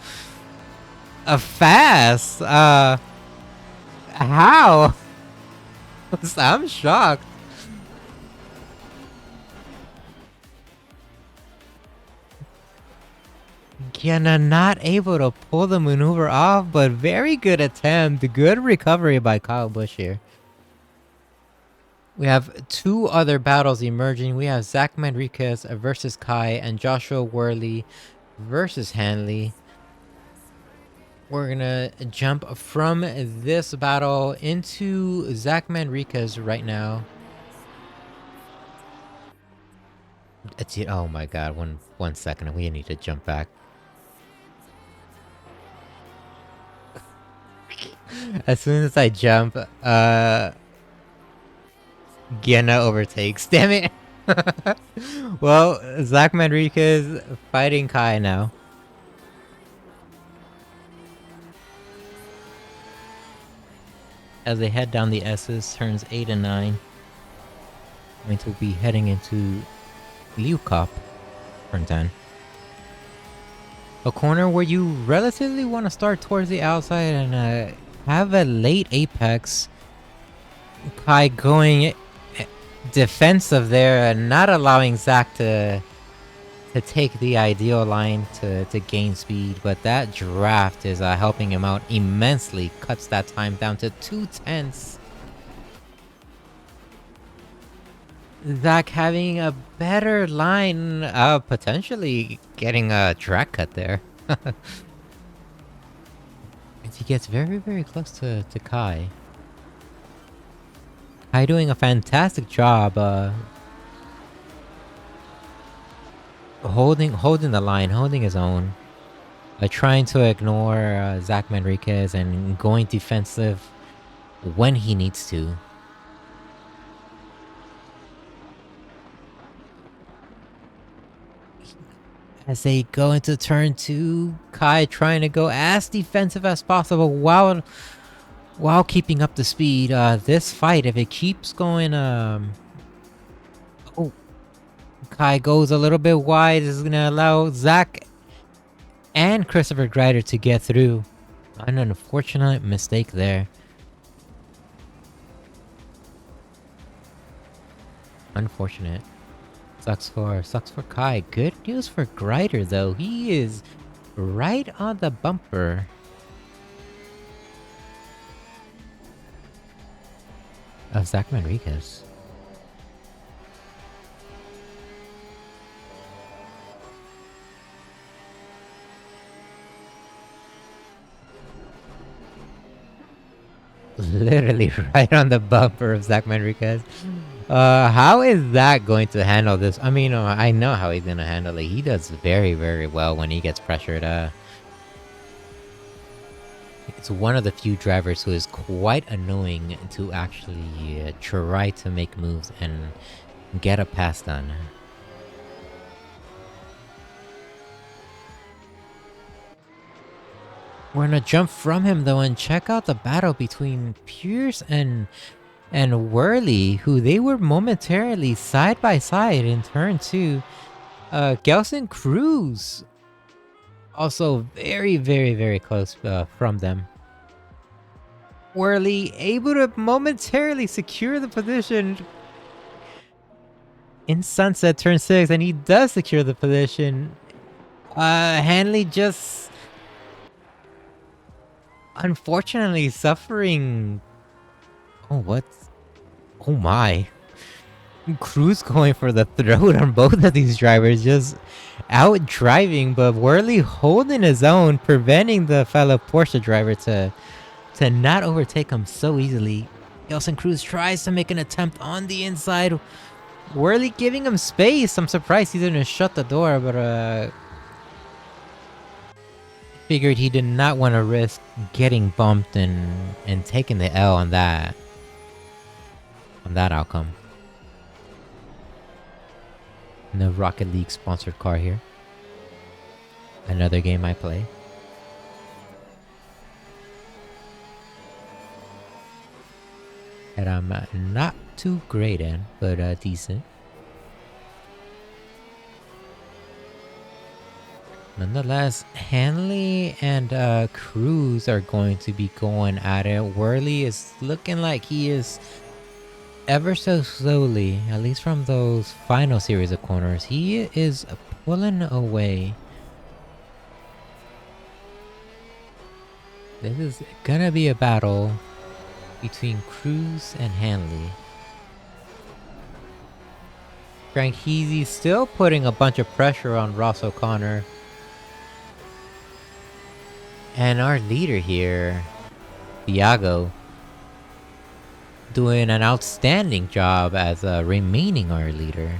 fast? How? I'm shocked. Gienna not able to pull the maneuver off, but very good attempt. Good recovery by Kyle Busch here. We have 2 other battles emerging. We have Zach Manriquez versus Kai and Joshua Worley versus Hanley. We're gonna jump from this battle into Zach Manriquez right now. Oh my god, one second, we need to jump back. As soon as I jump, Gienna overtakes. Damn it! Well, Zach Manriquez fighting Kai now. As they head down the S's, turns 8 and 9. Going to be heading into Liu Cup, turn 10. A corner where you relatively want to start towards the outside and have a late apex. Kai going defensive there and not allowing Zach to take the ideal line to gain speed, but that draft is helping him out immensely. Cuts that time down to 2/10. Zach having a better line, potentially getting a track cut there. And he gets very, very close to Kai. Kai doing a fantastic job holding the line, holding his own. Trying to ignore Zach Manriquez and going defensive when he needs to. As they go into turn 2, Kai trying to go as defensive as possible while keeping up the speed. This fight, if it keeps going, Kai goes a little bit wide. This is gonna allow Zach and Christopher Greider to get through. An unfortunate mistake there. Unfortunate. Sucks for Kai. Good news for Greider though. He is right on the bumper. Of Zach Manriquez. Literally right on the bumper of Zach Manriquez. How is that going to handle this? I mean, I know how he's gonna handle it. He does very, very well when he gets pressured. It's one of the few drivers who is quite annoying to actually try to make moves and get a pass done. We're gonna jump from him though and check out the battle between Pierce and Worley, who they were momentarily side by side in turn 2. Gelson Cruz also very, very, very close from them. Worley able to momentarily secure the position in Sunset turn 6, and he does secure the position. Hanley just unfortunately suffering. Oh my. Cruz going for the throat on both of these drivers, just out driving, but Worley holding his own, preventing the fellow Porsche driver to not overtake him so easily. Gelson Cruz tries to make an attempt on the inside. Worley giving him space. I'm surprised he didn't shut the door, but figured he did not want to risk getting bumped and taking the L on that outcome. No Rocket League sponsored car here. Another game I play. And I'm not too great in, but decent. Nonetheless, Hanley and Cruz are going to be going at it. Worley is looking like he is ever so slowly, at least from those final series of corners, he is pulling away. This is gonna be a battle between Cruz and Hanley. Franchizi still putting a bunch of pressure on Ross O'Connor. And our leader here, Thiago, doing an outstanding job as remaining our leader.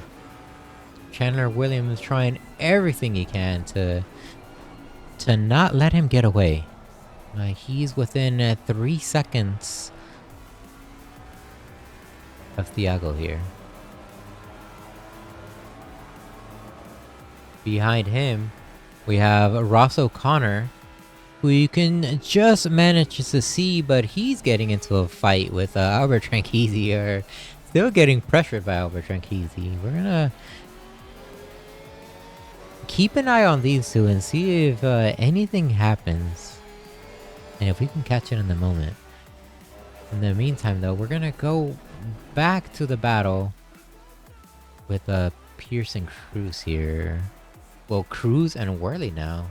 Chandler Williams trying everything he can to not let him get away. He's within 3 seconds of Thiago here. Behind him, we have Ross O'Connor, who you can just manage to see, but he's getting into a fight with Albert Tranchisi, or still getting pressured by Albert Tranchisi. We're gonna keep an eye on these two and see if anything happens, and if we can catch it in the moment. In the meantime, though, we're gonna go back to the battle with Pierce and Cruz here. Well, Cruz and Worley now.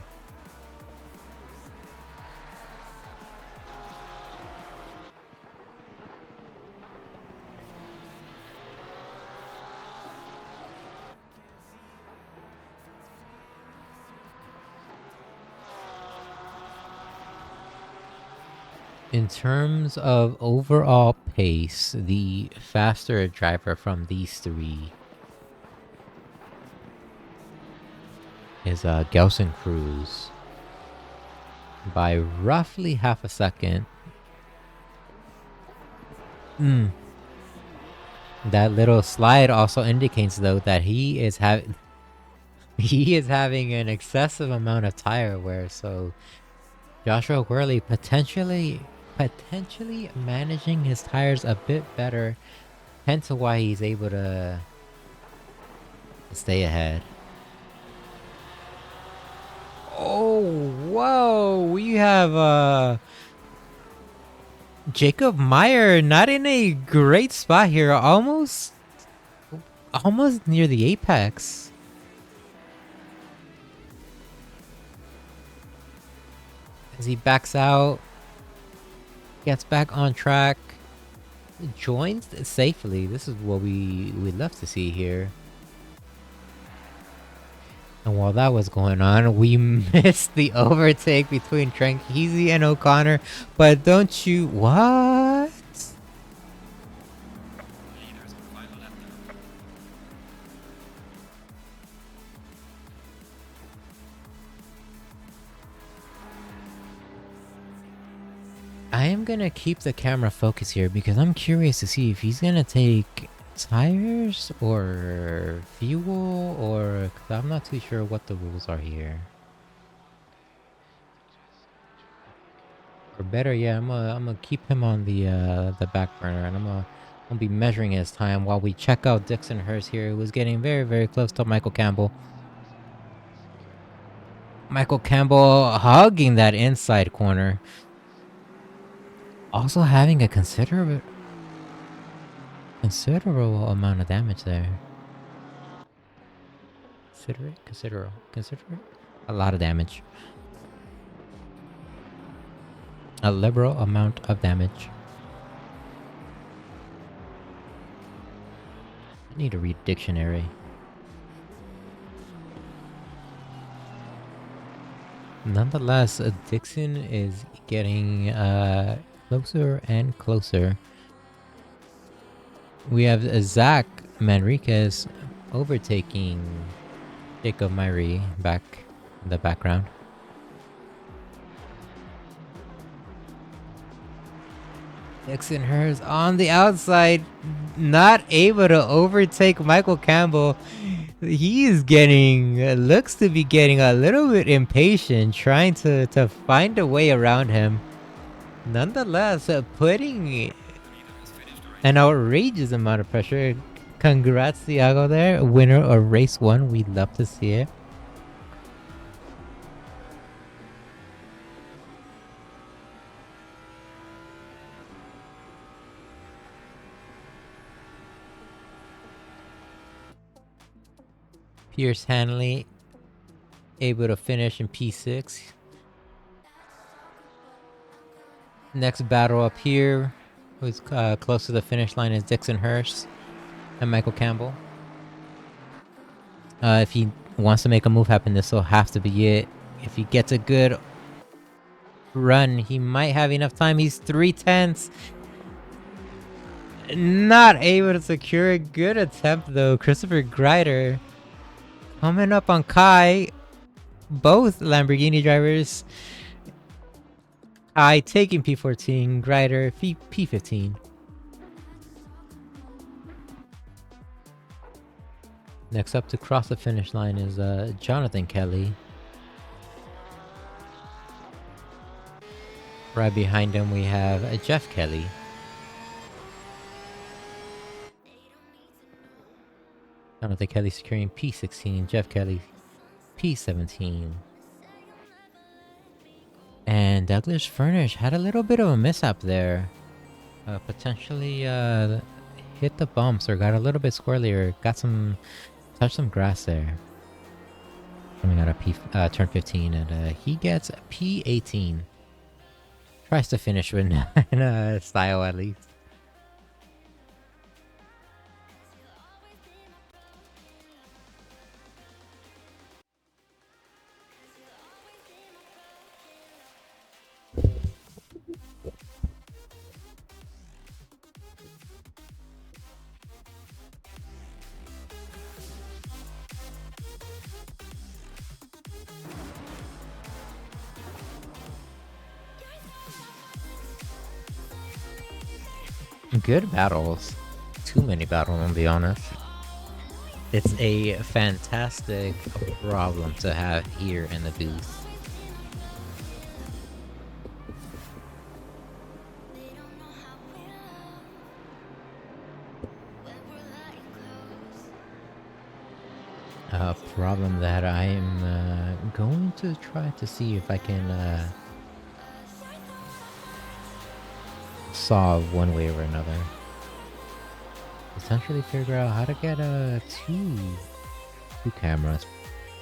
In terms of overall pace, the faster driver from these three is Gelson Cruz by roughly half a second. That little slide also indicates, though, that he is having an excessive amount of tire wear. So Joshua Worley potentially managing his tires a bit better, hence why he's able to stay ahead. Oh, whoa! We have Jacob Meyer not in a great spot here, almost near the apex. As he backs out, gets back on track, joins safely. This is what we love to see here. And while that was going on, we missed the overtake between Tranchisi and O'Connor. But don't you... What? I am gonna keep the camera focused here because I'm curious to see if he's gonna take tires or fuel, or... 'cause I'm not too sure what the rules are here. Or better, yeah, I'm gonna keep him on the back burner, and I'm gonna be measuring his time while we check out Dixon Hurst here, who was getting very, very close to Michael Campbell. Michael Campbell hugging that inside corner. Also having a considerable amount of damage there. Considerable. A lot of damage. A liberal amount of damage. I need to read dictionary. Nonetheless, Dixon is getting closer and closer. We have Zach Manriquez overtaking Jacob Myrie back in the background. Dixon Hurst on the outside, not able to overtake Michael Campbell. He is looks to be getting a little bit impatient, trying to find a way around him. Nonetheless, putting an outrageous amount of pressure. Congrats, Thiago there. Winner of race 1. We'd love to see it. Pierce Hanley able to finish in P6. Next battle up here, who's close to the finish line, is Dixon Hurst and Michael Campbell. If he wants to make a move happen, this will have to be it. If he gets a good run, he might have enough time. He's 3/10. Not able to secure a good attempt though. Christopher Greider coming up on Kai. Both Lamborghini drivers. Kai taking P14, Greider P15. Next up to cross the finish line is Jonathan Kelly. Right behind him we have Jeff Kelly. Jonathan Kelly securing P16, Jeff Kelly P17. And Douglas Furnish had a little bit of a mishap there. Potentially hit the bumps or got a little bit squirrely or touched some grass there. Coming out of turn 15 and he gets P18. Tries to finish with in style at least. Good battles. Too many battles, to be honest. It's a fantastic problem to have here in the booth. A problem that I'm going to try to see if I can solve one way or another. Essentially figure out how to get two cameras,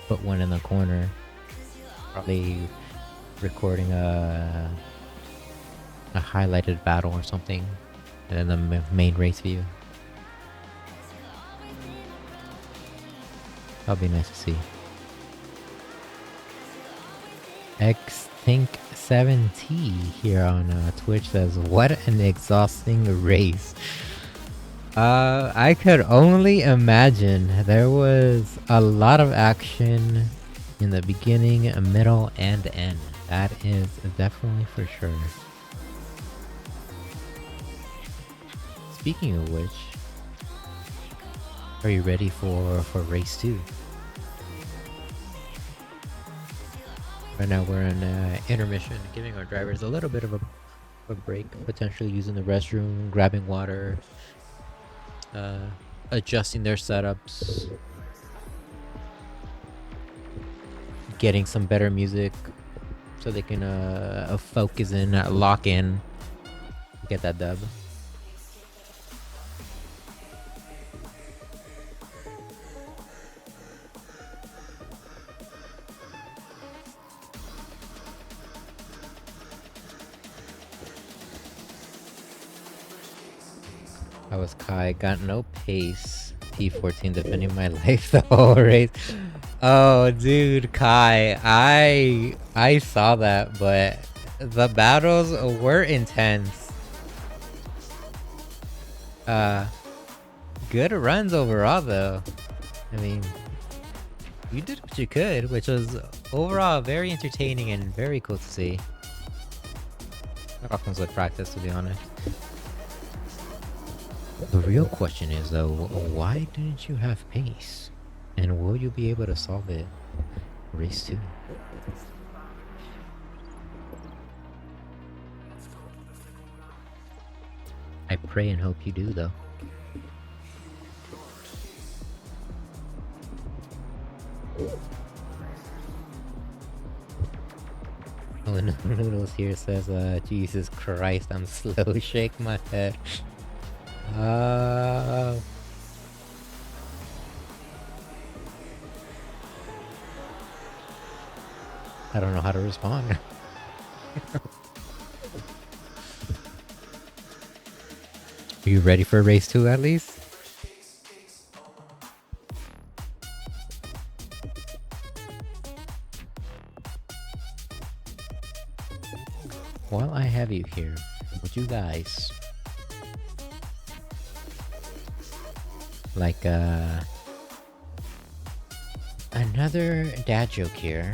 put one in the corner, probably recording a highlighted battle or something, and then the main race view. That'll be nice to see. Xthink7T here on Twitch says, "What an exhausting race." I could only imagine. There was a lot of action in the beginning, middle, and end. That is definitely for sure. Speaking of which, are you ready for race 2? Right now we're in intermission, giving our drivers a little bit of a break, potentially using the restroom, grabbing water, adjusting their setups, getting some better music so they can focus in, lock in, get that dub. I was Kai, got no pace. P14 defending my life the whole race. Oh, dude, Kai, I saw that, but the battles were intense. Good runs overall, though. I mean, you did what you could, which was overall very entertaining and very cool to see. That all comes with practice, to be honest. The real question is, though, why didn't you have pace? And will you be able to solve it race 2? I pray and hope you do, though. Oh, Noodles here says, Jesus Christ, I'm slow. Shake my head. I don't know how to respond. Are you ready for race 2 at least? While I have you here, would you guys like another dad joke here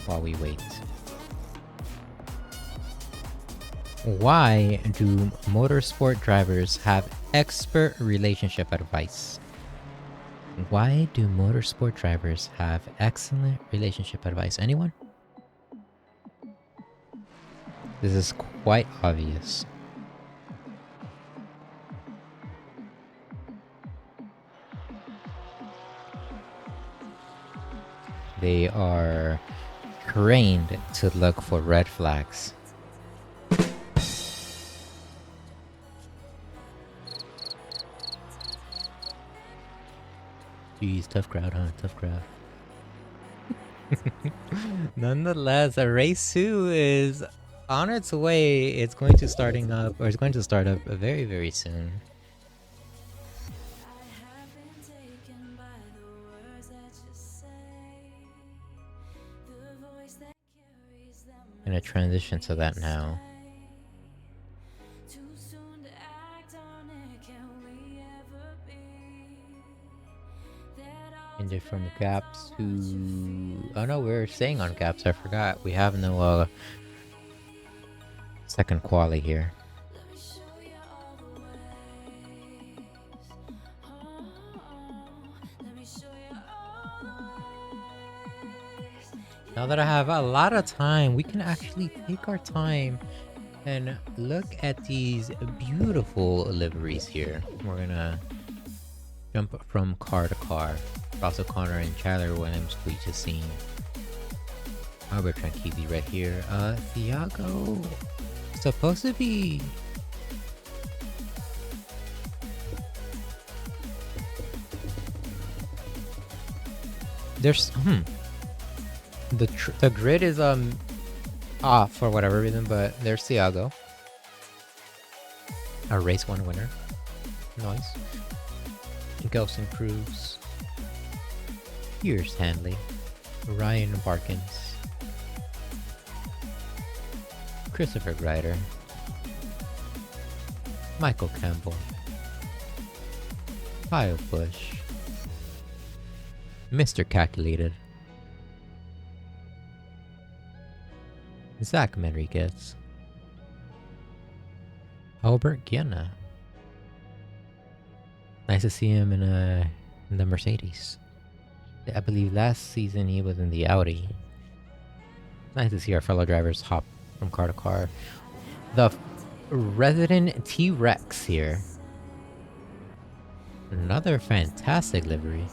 while we wait? Why do motorsport drivers have Expert relationship advice. Why do motorsport drivers have excellent relationship advice? Anyone? This is quite obvious. They are trained to look for red flags. Jeez, tough crowd, huh? Tough crowd. Nonetheless, a race 2 is on its way. It's going to start up very, very soon. Gonna transition to that now. And it from gaps to... Oh no, we're staying on gaps. I forgot. We have no second quali here. Now that I have a lot of time, we can actually take our time and look at these beautiful liveries here. We're gonna jump from car to car. Ross O'Connor and Chandler Williams we just seen. Albert Tranquilli right here. Thiago supposed to be... There's the grid is off for whatever reason, but there's Thiago, a race 1 winner. Nice. Gelson Cruz, Pierce Hanley, Ryan Barkins, Christopher Greider, Michael Campbell, Kyle Busch, Mr. Calculated, Zach Manriquez, Albert Guiana. Nice to see him in the Mercedes. I believe last season he was in the Audi. Nice to see our fellow drivers hop from car to car. The resident T-Rex here. Another fantastic livery.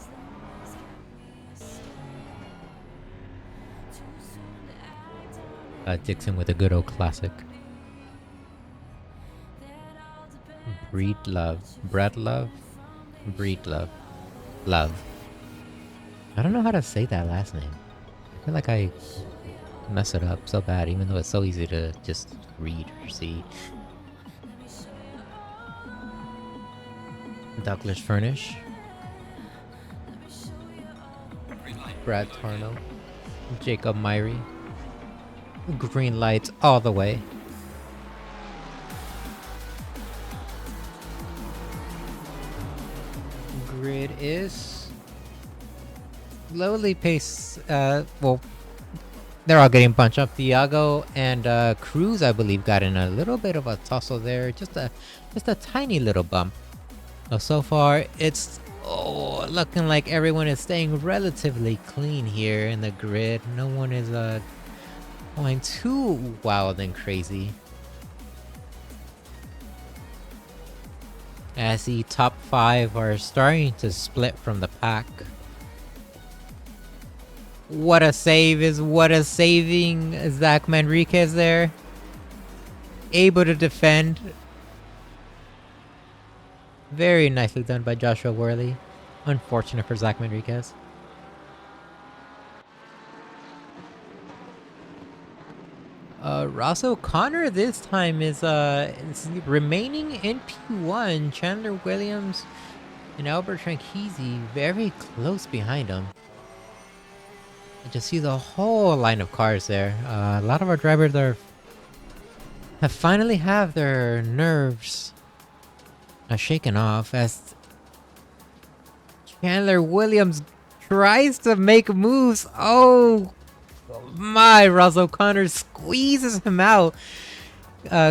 Dixon with a good old classic. Breed Love. Brad Love? Breed Love. Love. I don't know how to say that last name. I feel like I mess it up so bad, even though it's so easy to just read or see. Douglas Furnish. Brad Tarno. Jacob Myrie. Green lights all the way. Grid is slowly paced. Well, they're all getting bunched up. Thiago and Cruz, I believe, got in a little bit of a tussle there. Just a tiny little bump. So far, it's looking like everyone is staying relatively clean here in the grid. No one is going too wild and crazy. As the top 5 are starting to split from the pack. What a save is what a saving Zach Manriquez there. Able to defend. Very nicely done by Joshua Worley. Unfortunate for Zach Manriquez. Ross O'Connor this time is remaining in P1. Chandler Williams and Albert Tranquilli very close behind him. You just see the whole line of cars there. A lot of our drivers have finally have their nerves shaken off as Chandler Williams tries to make moves. Oh my, Ross O'Connor squeezes him out.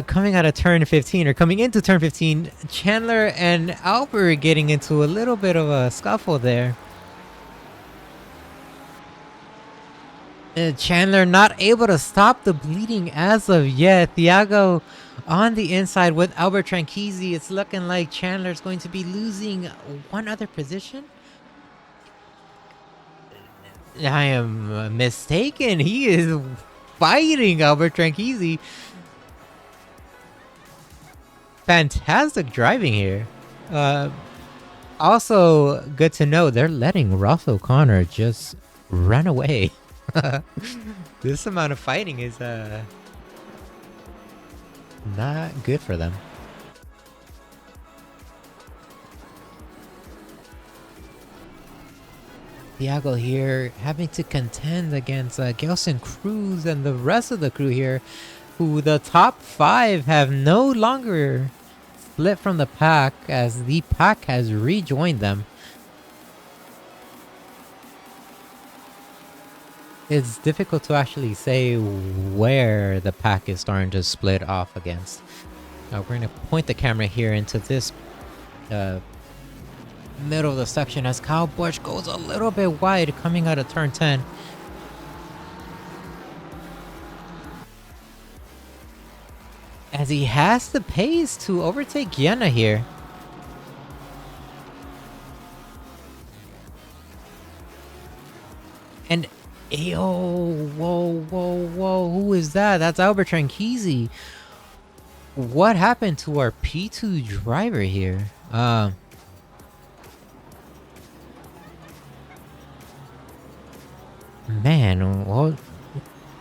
coming out of turn 15 or coming into turn 15, Chandler and Albert getting into a little bit of a scuffle there. Chandler not able to stop the bleeding as of yet. Thiago on the inside with Albert Tranchisi. It's looking like Chandler's going to be losing one other position. I am mistaken. He is fighting Albert Tranchisi. Fantastic driving here. Also, good to know they're letting Ross O'Connor just run away. This amount of fighting is not good for them. Thiago here having to contend against Gelson Cruz and the rest of the crew here, who the top 5 have no longer split from the pack as the pack has rejoined them. It's difficult to actually say where the pack is starting to split off against. We're going to point the camera here into this middle of the section as Kyle Busch goes a little bit wide coming out of turn 10. As he has the pace to overtake Gienna here. And whoa, who is that? That's Albert Tranchisi. What happened to our P2 driver here? Man,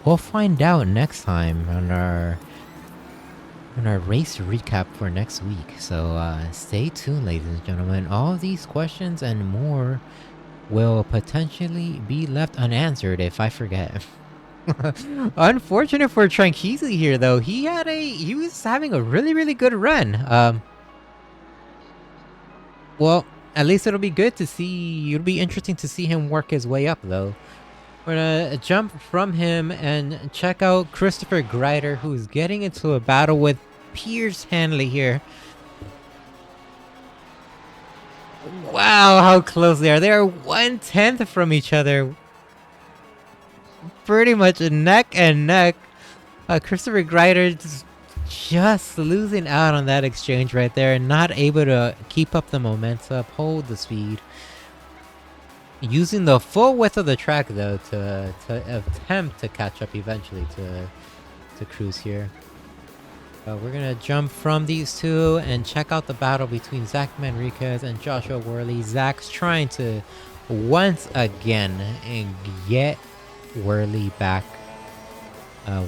we'll find out next time on our race recap for next week. So stay tuned, ladies and gentlemen. All of these questions and more will potentially be left unanswered if I forget. Unfortunate for Tranchisi here, though. He was having a really good run. Well, at least it'll be good to see. It'll be interesting to see him work his way up, though. We're gonna jump from him and check out Christopher Greider, who's getting into a battle with Pierce Hanley here. Wow, how close they are. They are 1/10 from each other. Pretty much neck and neck. Christopher Greider just losing out on that exchange right there. Not able to keep up the momentum, hold the speed. Using the full width of the track, though, to attempt to catch up eventually to Cruz here. We're going to jump from these two and check out the battle between Zach Manriquez and Joshua Worley. Zach's trying to once again and get Worley back.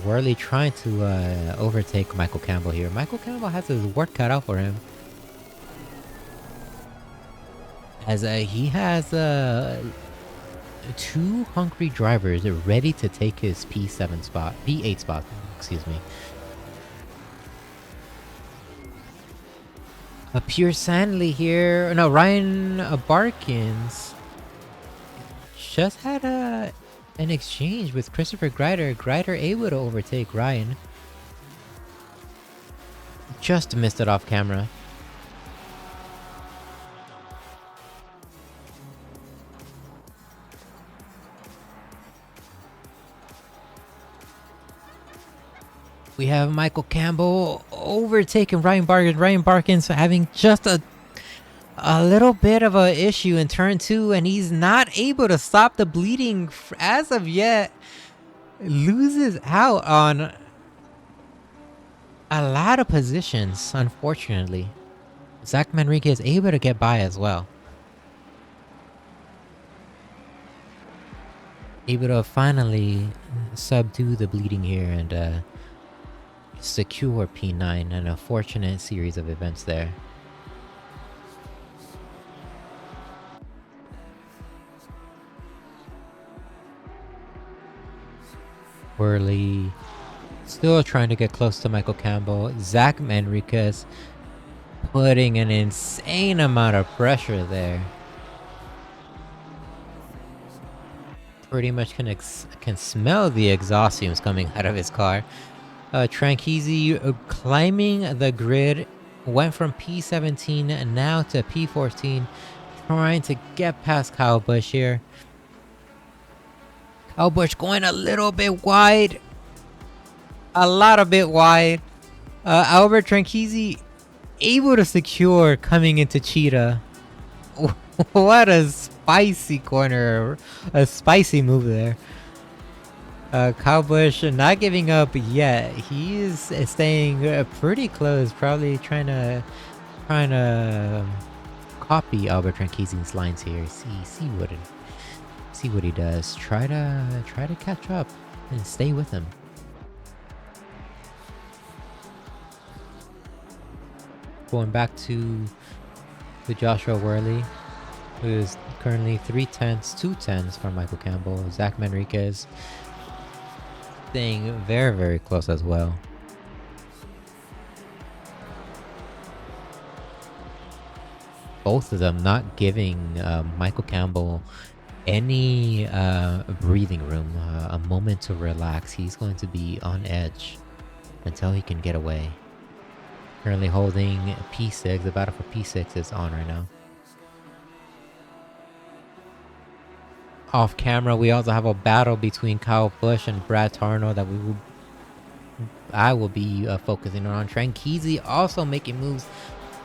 Worley trying to overtake Michael Campbell here. Michael Campbell has his work cut out for him, as he has 2 hungry drivers ready to take his P8 spot, excuse me. Pierce Hanley here, no, Ryan Barkins just had an exchange with Christopher Greider. Greider able to overtake Ryan. Just missed it off camera. We have Michael Campbell overtaking Ryan Barkins. Ryan Barkins having just a little bit of an issue in turn 2, and he's not able to stop the bleeding as of yet. Loses out on a lot of positions, unfortunately. Zach Manrique is able to get by as well. Able to finally subdue the bleeding here and secure P9. An unfortunate series of events there. Worley still trying to get close to Michael Campbell. Zach Manriquez putting an insane amount of pressure there. Pretty much can smell the exhaust fumes coming out of his car. Tranqueezy climbing the grid, went from P17 and now to P14, trying to get past Kyle Busch here. Kyle Busch going a little bit wide, a lot of bit wide. Albert Tranqueezy able to secure coming into Cheetah. What a spicy corner, a spicy move there. Kyle Busch not giving up yet. He is staying pretty close, probably trying to copy Albert Tranqueezy's lines here. See what he does. Try to catch up and stay with him. Going back to Joshua Worley, who is currently 3/10, 2/10 from Michael Campbell. Zach Manriquez staying very, very close as well. Both of them not giving Michael Campbell any breathing room, a moment to relax. He's going to be on edge until he can get away. Currently holding P6. The battle for P6 is on right now. Off camera, we also have a battle between Kyle Busch and Brad Tarno that I will be focusing on. Tranqueezy also making moves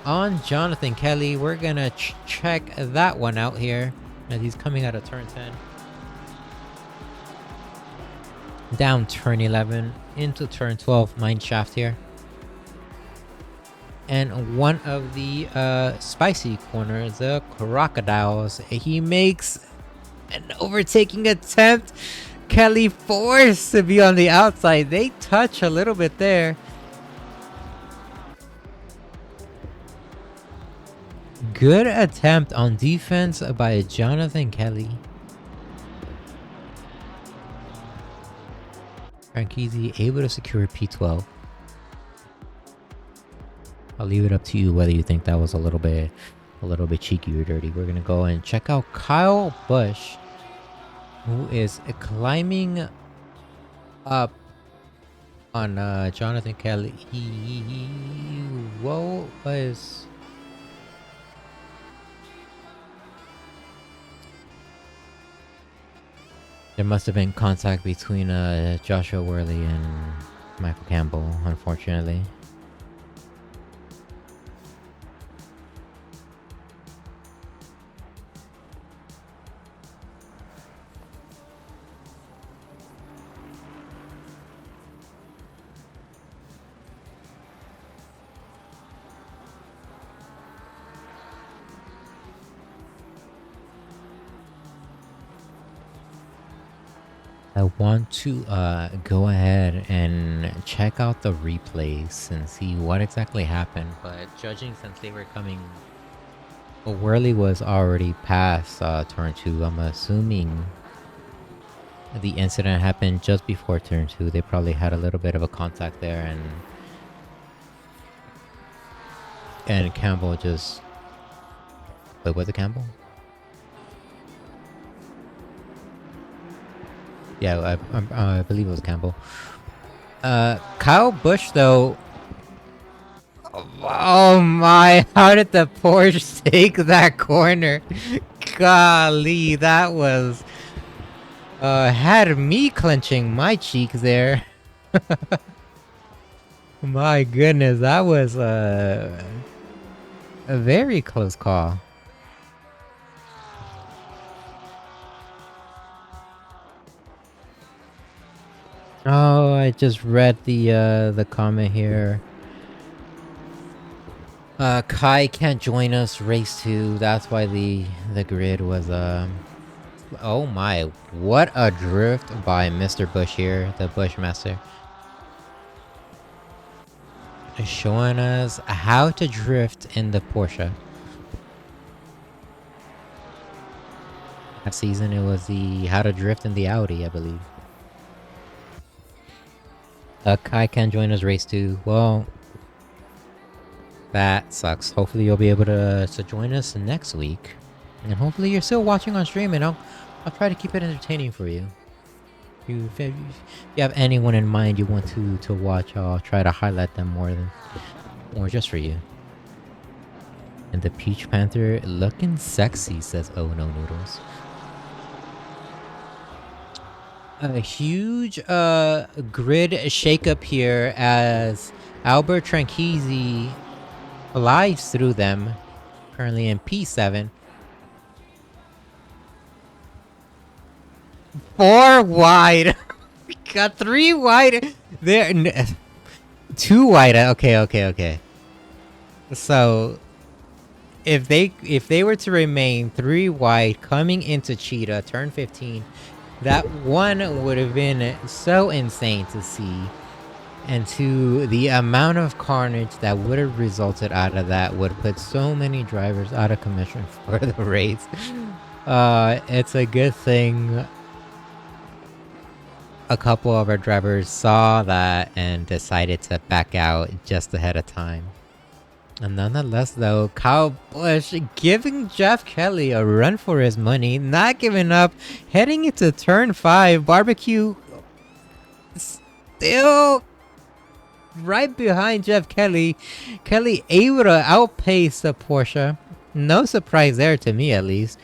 on Jonathan Kelly. We're gonna check that one out here as he's coming out of turn 10. Down turn 11 into turn 12 mine shaft here. And one of the spicy corners, the Crocodiles, he makes an overtaking attempt. Kelly forced to be on the outside. They touch a little bit there. Good attempt on defense by Jonathan Kelly. Tranqueezy able to secure P12. I'll leave it up to you whether you think that was a little bit cheeky or dirty. We're gonna go and check out Kyle Busch, who is climbing up on Jonathan Kelly. There must have been contact between Joshua Worley and Michael Campbell, unfortunately. I want to go ahead and check out the replays and see what exactly happened, but judging since they were coming, Worley was already past turn 2. I'm assuming the incident happened just before turn 2. They probably had a little bit of a contact there, and Campbell just... Wait, was it Campbell? Yeah, I believe it was Campbell. Kyle Busch, though... Oh my, how did the Porsche take that corner? Golly, that was... had me clenching my cheeks there. My goodness, that was a very close call. Oh, I just read the comment here. Kai can't join us race 2. That's why the grid was oh my, what a drift by Mr. Busch here, the Bushmaster. Showing us how to drift in the Porsche. That season it was the how to drift in the Audi, I believe. Kai can't join us race 2. Well, that sucks. Hopefully you'll be able to join us next week. And hopefully you're still watching on stream, and I'll try to keep it entertaining for you. If you have anyone in mind you want to watch, I'll try to highlight them more just for you. And the Peach Panther looking sexy, says Oh No Noodles. A huge grid shakeup here as Albert Tranchisi flies through them, currently in P7. 4 wide. We got 3 wide. There, 2 wide. Okay. So if they were to remain 3 wide coming into Cheetah turn 15, that one would have been so insane to see. And to the amount of carnage that would have resulted out of that would put so many drivers out of commission for the race. It's a good thing a couple of our drivers saw that and decided to back out just ahead of time. And nonetheless though, Kyle Busch giving Jeff Kelly a run for his money, not giving up, heading into turn 5. Barbecue still right behind Jeff Kelly. Kelly able to outpace the Porsche. No surprise there to me, at least.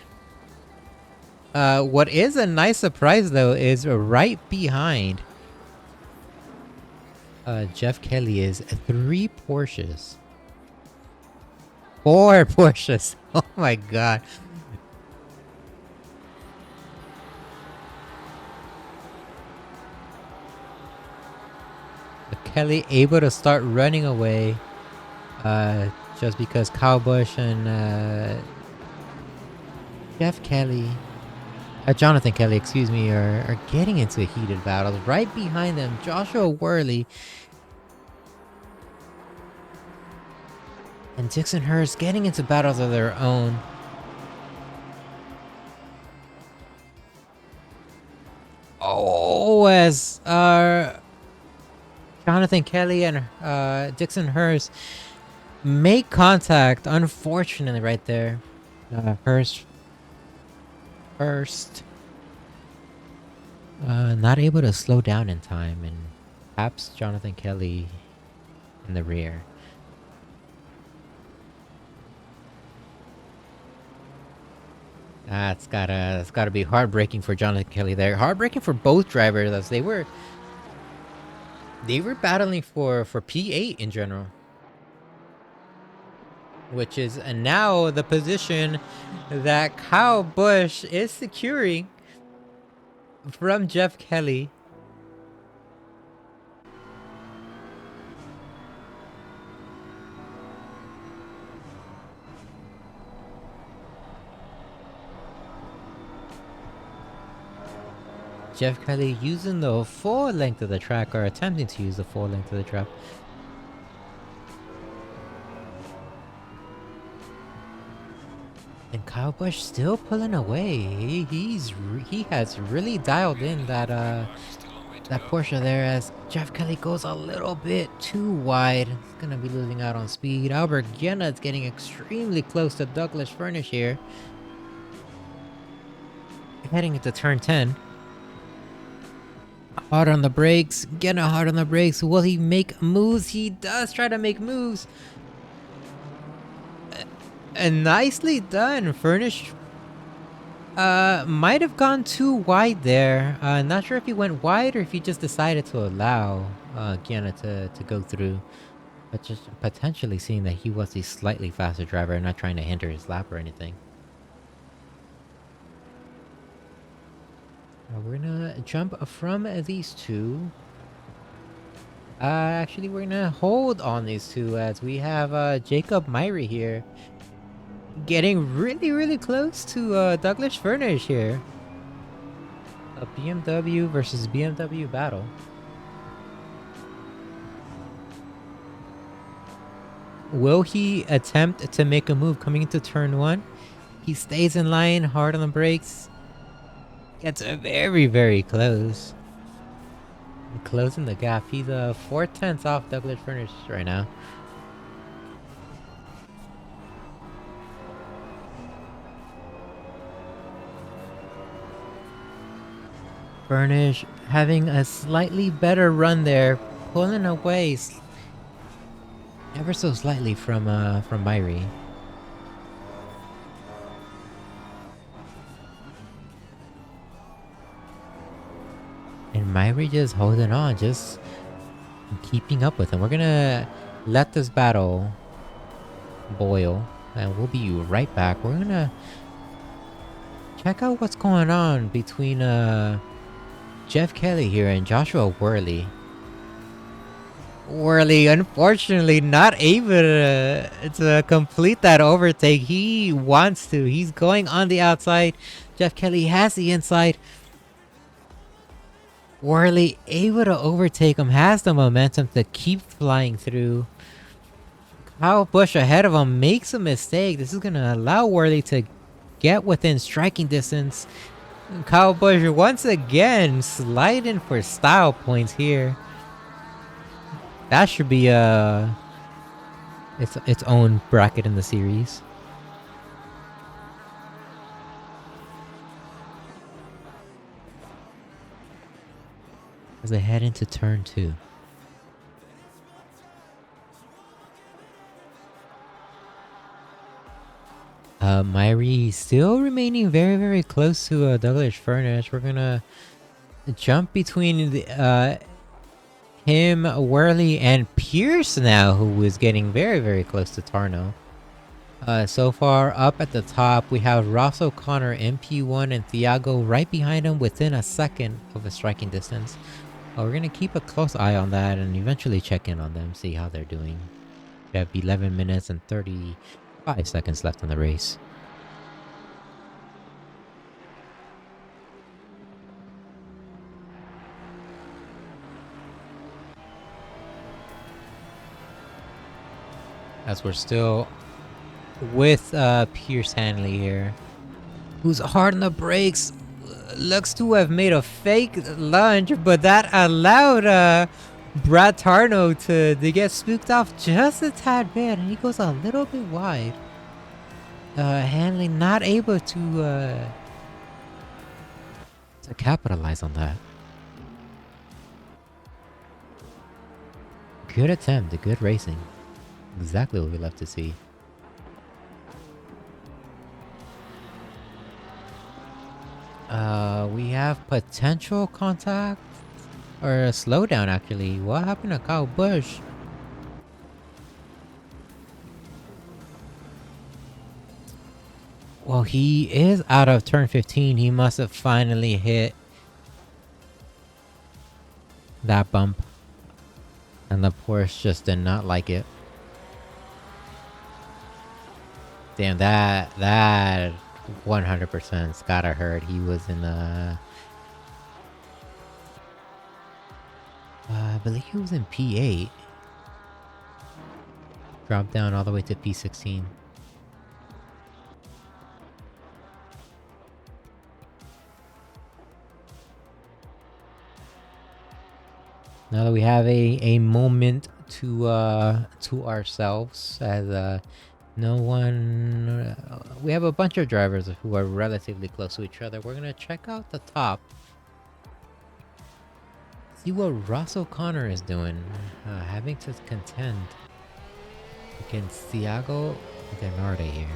What is a nice surprise though is right behind Jeff Kelly is 3 Porsches. 4 Porsches. Oh my god. Kelly able to start running away just because Kyle Busch and Jeff Kelly, Jonathan Kelly, excuse me, are getting into heated battles. Right behind them, Joshua Worley and Dixon Hurst getting into battles of their own. Oh, as Jonathan Kelly and Dixon Hurst make contact, unfortunately, right there. Hurst not able to slow down in time, and perhaps Jonathan Kelly in the rear. It's gotta be heartbreaking for Jonathan Kelly there. Heartbreaking for both drivers, as they were battling for P8 in general, which is now the position that Kyle Busch is securing from Jeff Kelly. Jeff Kelly using the full length of the track, or attempting to use the full length of the track. And Kyle Busch still pulling away. He has really dialed in that Porsche there, as Jeff Kelly goes a little bit too wide. He's gonna be losing out on speed. Albert Guiana is getting extremely close to Douglas Furnish here. Heading into turn 10. Hard on the brakes. Getting hard on the brakes. Will he make moves? He does try to make moves. And nicely done. Furnish might have gone too wide there. Not sure if he went wide or if he just decided to allow Guiana to go through. But just potentially seeing that he was a slightly faster driver and not trying to hinder his lap or anything. We're gonna jump from these two. Actually, we're gonna hold on these two, as we have Jacob Myrie here getting really close to Douglas Furnish here. A BMW versus BMW battle. Will he attempt to make a move coming into turn 1? He stays in line, hard on the brakes. Gets very close. Closing the gap. He's 4/10 off Douglas Furnish right now. Burnish having a slightly better run there, pulling away ever so slightly from Myri. And Myri just holding on, just keeping up with him. We're gonna let this battle boil, and we'll be right back. We're gonna check out what's going on between Jeff Kelly here and Joshua Worley. Worley, unfortunately, not able to complete that overtake. He wants to. He's going on the outside. Jeff Kelly has the inside. Worley able to overtake him, has the momentum to keep flying through. Kyle Busch ahead of him makes a mistake. This is going to allow Worley to get within striking distance. Kyle Busch once again sliding for style points here. That should be its own bracket in the series. As they head into turn 2. Myri still remaining very, very close to Douglas Furnish. We're gonna jump between the him, Worley, and Pierce now, who is getting very, very close to Tarno. So far, up at the top, we have Ross O'Connor, MP1, and Thiago right behind him within a second of a striking distance. We're gonna keep a close eye on that and eventually check in on them, see how they're doing. We have 11 minutes and 35 seconds left in the race. As we're still with Pierce Hanley here, who's hard on the brakes. Looks to have made a fake lunge, but that allowed Brad Tarno to get spooked off just a tad bit, and he goes a little bit wide. Hanley not able to capitalize on that. Good attempt, good racing. Exactly what we love to see. We have potential contact or a slowdown actually. What happened to Kyle Busch? Well, he is out of turn 15. He must have finally hit that bump. And the Porsche just did not like it. Damn, that 100%'s gotta hurt. He was in I believe he was in P8. Dropped down all the way to P16. Now that we have a moment to ourselves, as no one, we have a bunch of drivers who are relatively close to each other. We're gonna check out the top, see what Ross O'Connor is doing, having to contend against Thiago Denarde here.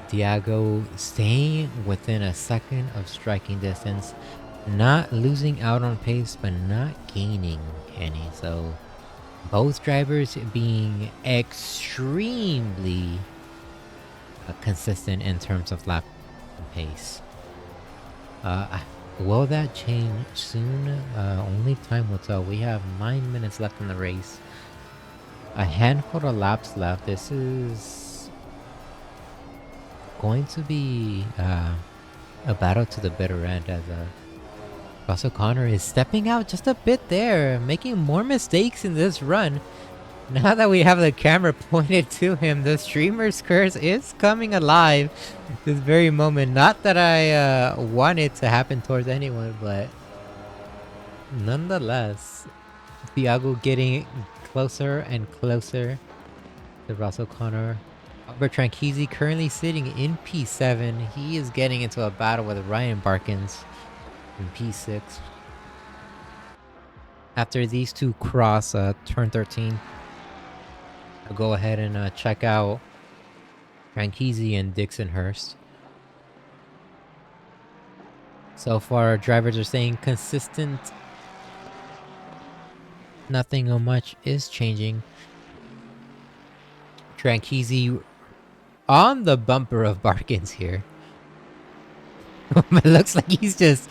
Thiago staying within a second of striking distance, not losing out on pace, but not gaining any. So both drivers being extremely consistent in terms of lap pace. Will that change soon? Only time will tell. We have 9 minutes left in the race. A handful of laps left. This is going to be a battle to the bitter end, as Ross O'Connor is stepping out just a bit there, making more mistakes in this run. Now that we have the camera pointed to him, the streamer's curse is coming alive this very moment. Not that I want it to happen towards anyone, but nonetheless, Thiago getting closer and closer to The Russell Connor. Albert Tranchisi currently sitting in P7. He is getting into a battle with Ryan Barkins in P6. After these two cross turn 13, I'll go ahead and check out Tranchisi and Dixonhurst. So far, our drivers are staying consistent. Nothing much is changing. Tranchisi on the bumper of Barkins here. It looks like he's just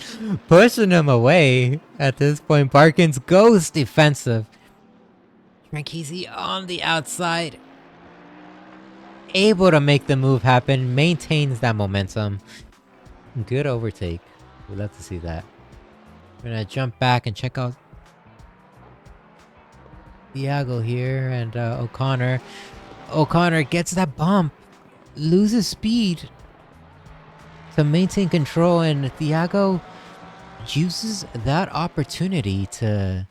pushing him away at this point. Barkins goes defensive. Tranchisi on the outside. Able to make the move happen. Maintains that momentum. Good overtake. We'd love to see that. We're gonna jump back and check out Thiago here and O'Connor. O'Connor gets that bump. Loses speed to maintain control, and Thiago uses that opportunity to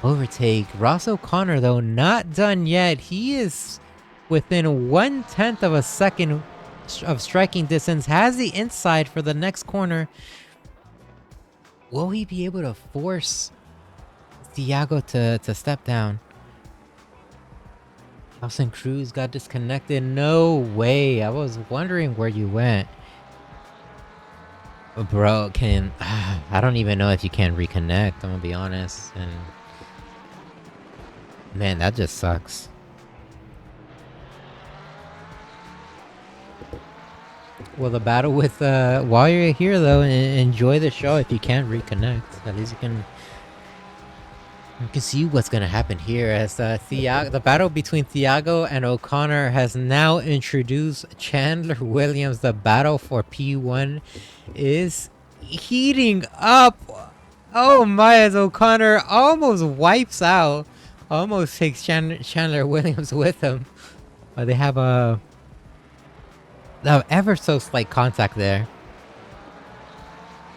overtake. Ross O'Connor, though, not done yet. He is within 1/10 of a second of striking distance. Has the inside for the next corner. Will he be able to force Thiago to step down? Nelson Cruz got disconnected. No way. I was wondering where you went. Bro, I don't even know if you can reconnect, I'm gonna be honest. And man, that just sucks. Well, the battle with while you're here though, enjoy the show. If you can't reconnect, at least you can see what's gonna happen here. As the battle between Thiago and O'Connor has now introduced Chandler Williams. The battle for P1 is heating up. Oh my, as O'Connor almost wipes out, almost takes Chandler Williams with him. They have a ever so slight contact there.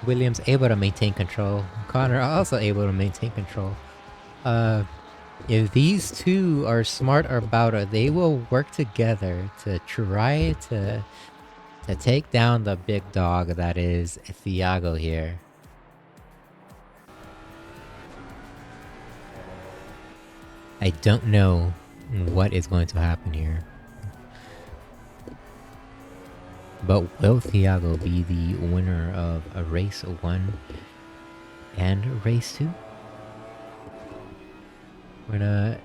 Williams able to maintain control. O'Connor also able to maintain control. If these two are smart about it, they will work together to try to take down the big dog that is Thiago here. I don't know what is going to happen here. But will Thiago be the winner of a race 1 and race 2? We're gonna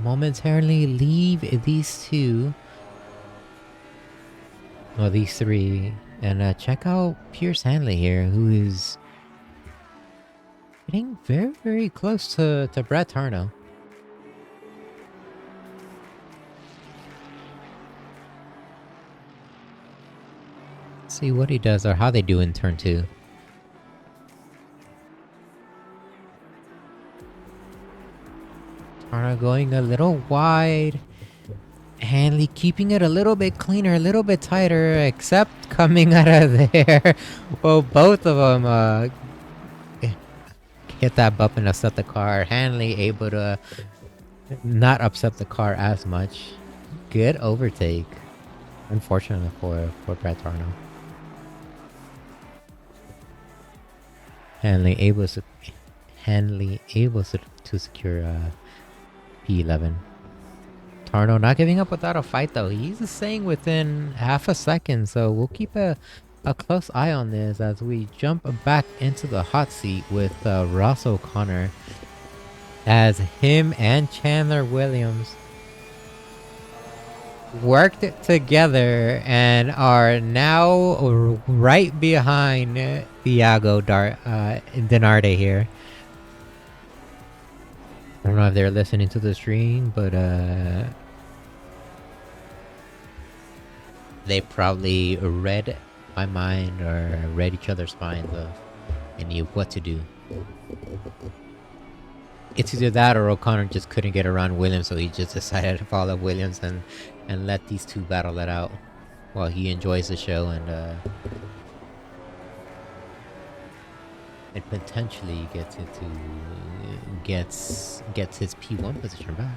momentarily leave these two, well, these three, and check out Pierce Hanley here, who is getting very, very close to Brett Tarno. See what he does or how they do in turn 2. Tarno going a little wide. Hanley keeping it a little bit cleaner, a little bit tighter, except coming out of there. Well, both of them hit that bump and upset the car. Hanley able to not upset the car as much. Good overtake. Unfortunately for Brett Tarno. Hanley able to secure P11. Tarno not giving up without a fight though. He's staying within half a second, so we'll keep a close eye on this as we jump back into the hot seat with Ross O'Connor, as him and Chandler Williams worked together and are now right behind Thiago Denarde here. I don't know if they're listening to the stream, but they probably read my mind or read each other's minds and knew what to do. It's either that or O'Connor just couldn't get around Williams, so he just decided to follow Williams and let these two battle it out while he enjoys the show and potentially gets his P1 position back.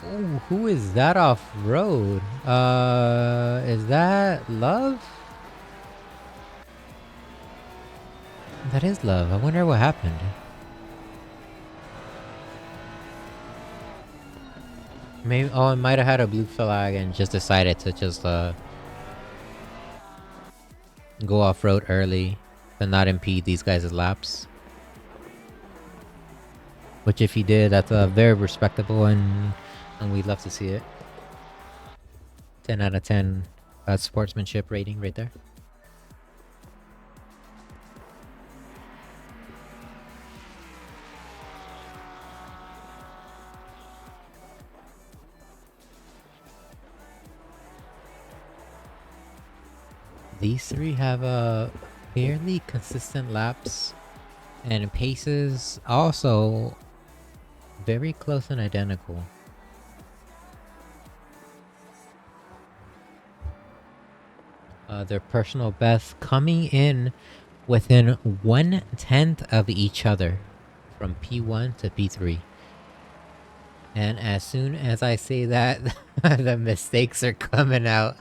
Oh, who is that off-road? Is that Love? That is Love. I wonder what happened. Maybe, oh, it might have had a blue flag and just decided to just go off-road early and not impede these guys' laps. Which if he did, that's very respectable and we'd love to see it. 10 out of 10 sportsmanship rating right there. These three have fairly consistent laps and paces also very close and identical. Their personal bests coming in within 1/10 of each other from P1 to P3. And as soon as I say that, the mistakes are coming out.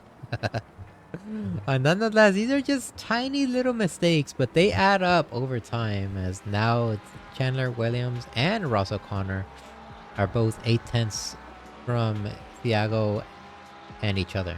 Nonetheless, these are just tiny little mistakes, but they add up over time, as now it's Chandler Williams and Ross O'Connor are both 8/10 from Thiago and each other.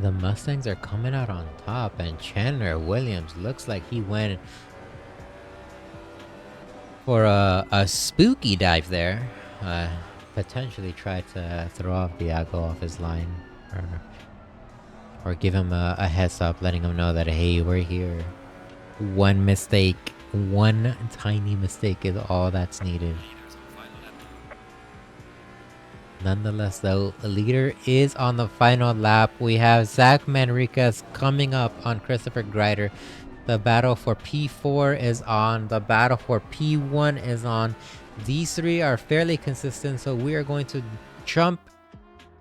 The Mustangs are coming out on top, and Chandler Williams looks like he went for a spooky dive there. Potentially tried to throw off Thiago off his line, or give him a heads up, letting him know that, hey, we're here. One mistake, one tiny mistake is all that's needed. Nonetheless, though, the leader is on the final lap. We have Zach Manriquez coming up on Christopher Greider. The battle for P4 is on. The battle for P1 is on. These three are fairly consistent, so we are going to jump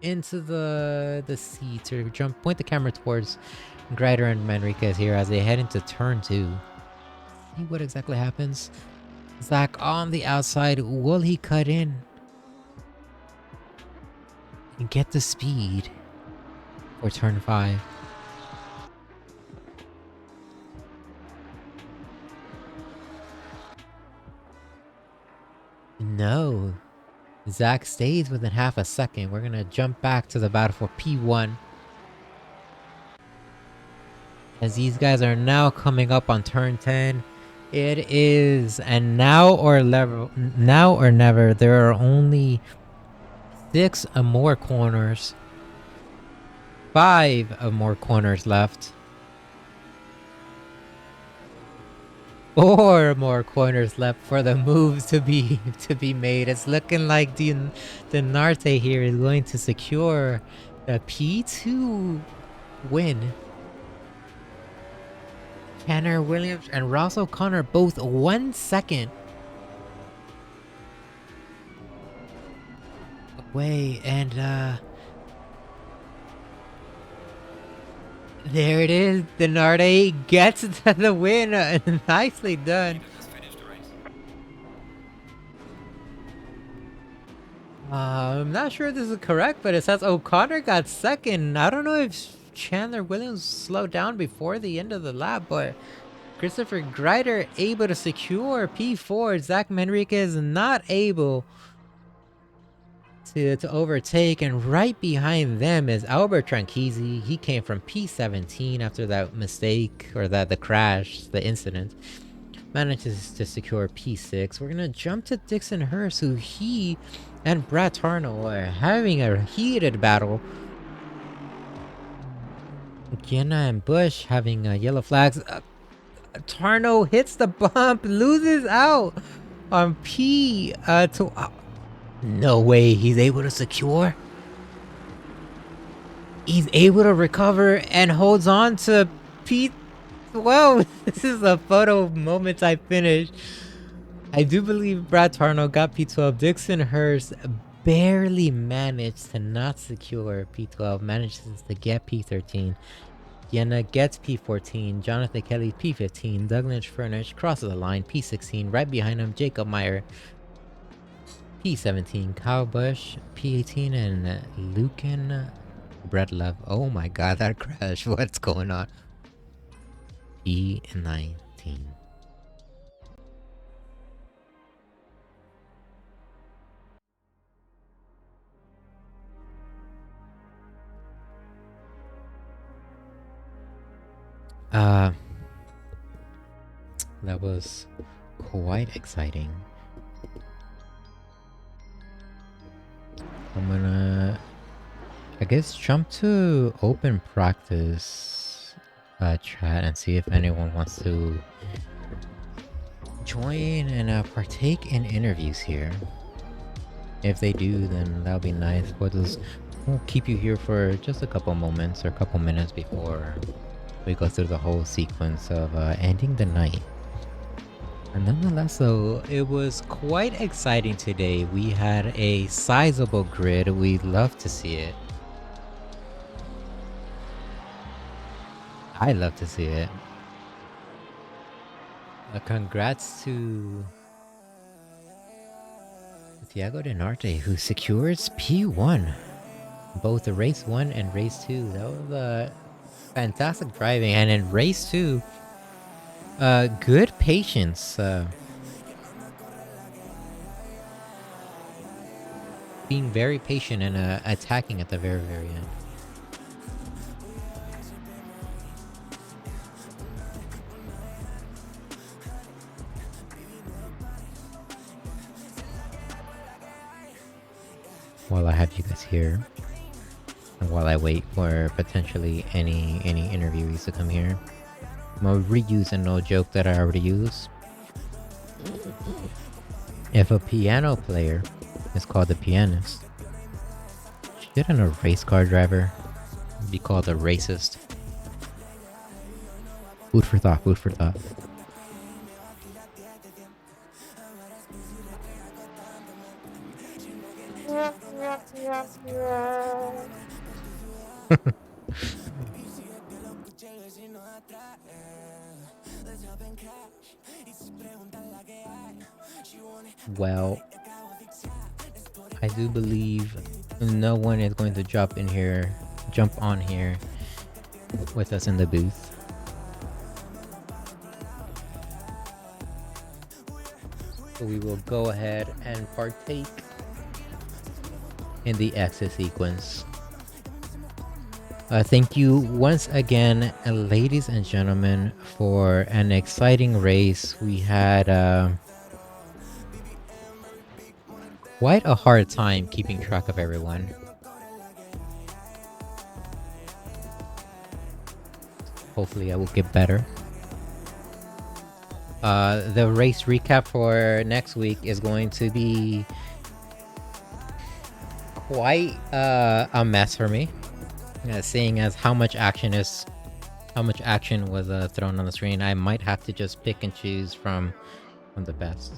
into the seats, or point the camera towards Greider and Manriquez here as they head into turn 2. See what exactly happens. Zach on the outside. Will he cut in and get the speed for turn 5? No. Zach stays within half a second. We're gonna jump back to the battle for P1, as these guys are now coming up on turn 10. It is and now or never. There are only 6 more corners. 5 more corners left. 4 more corners left for the moves to be made. It's looking like Dinarte here is going to secure the P2 win. Chandler Williams and Ross O'Connor both 1 second away, and there it is. Dinarte gets the win. Nicely done. I'm not sure if this is correct, but it says O'Connor got second. I don't know if Chandler Williams slowed down before the end of the lap, but Christopher Greider able to secure P4. Zach Manriquez not able to overtake, and right behind them is Albert Tranchisi. He came from P17 after that mistake, or the crash, the incident. Manages to secure P6. We're gonna jump to Dixon Hurst, who he and Brad Tarno are having a heated battle. Gianna and Bush having yellow flags. Tarno hits the bump, loses out on P to... no way, he's able to secure. He's able to recover and holds on to P3. Whoa, this is a photo moments I finished. I do believe Brad Tarno got P12. Dixon Hurst barely managed to not secure P12, manages to get P13. Yenna gets P14, Jonathan Kelly P15, Doug Lynch Furnish crosses the line, P16, right behind him, Jacob Meyer P17, Kyle Busch P18, and Lucan Breadlove. Oh my god, that crash, what's going on? P19. That was quite exciting. I'm gonna, I guess, jump to open practice chat and see if anyone wants to join and partake in interviews here. If they do, then that'll be nice. We'll keep you here for just a couple moments or a couple minutes before we go through the whole sequence of ending the night. And nonetheless, though, it was quite exciting today. We had a sizable grid. We'd love to see it. I love to see it. Congrats to Thiago Denarte, who secures P1. Both the race 1 and race 2. That was fantastic driving. And in race 2, good patience. Being very patient and attacking at the very, very end. While I have you guys here, and while I wait for potentially any interviewees to come here, I'm gonna reuse an old joke that I already used. If a piano player is called a pianist, shouldn't a race car driver be called a racist? Food for thought, food for thought. Well, I do believe no one is going to jump on here with us in the booth. So we will go ahead and partake in the exit sequence. Thank you once again, ladies and gentlemen, for an exciting race. We had quite a hard time keeping track of everyone. Hopefully I will get better. The race recap for next week is going to be quite a mess for me, seeing as how much action was thrown on the screen. I might have to just pick and choose from the best.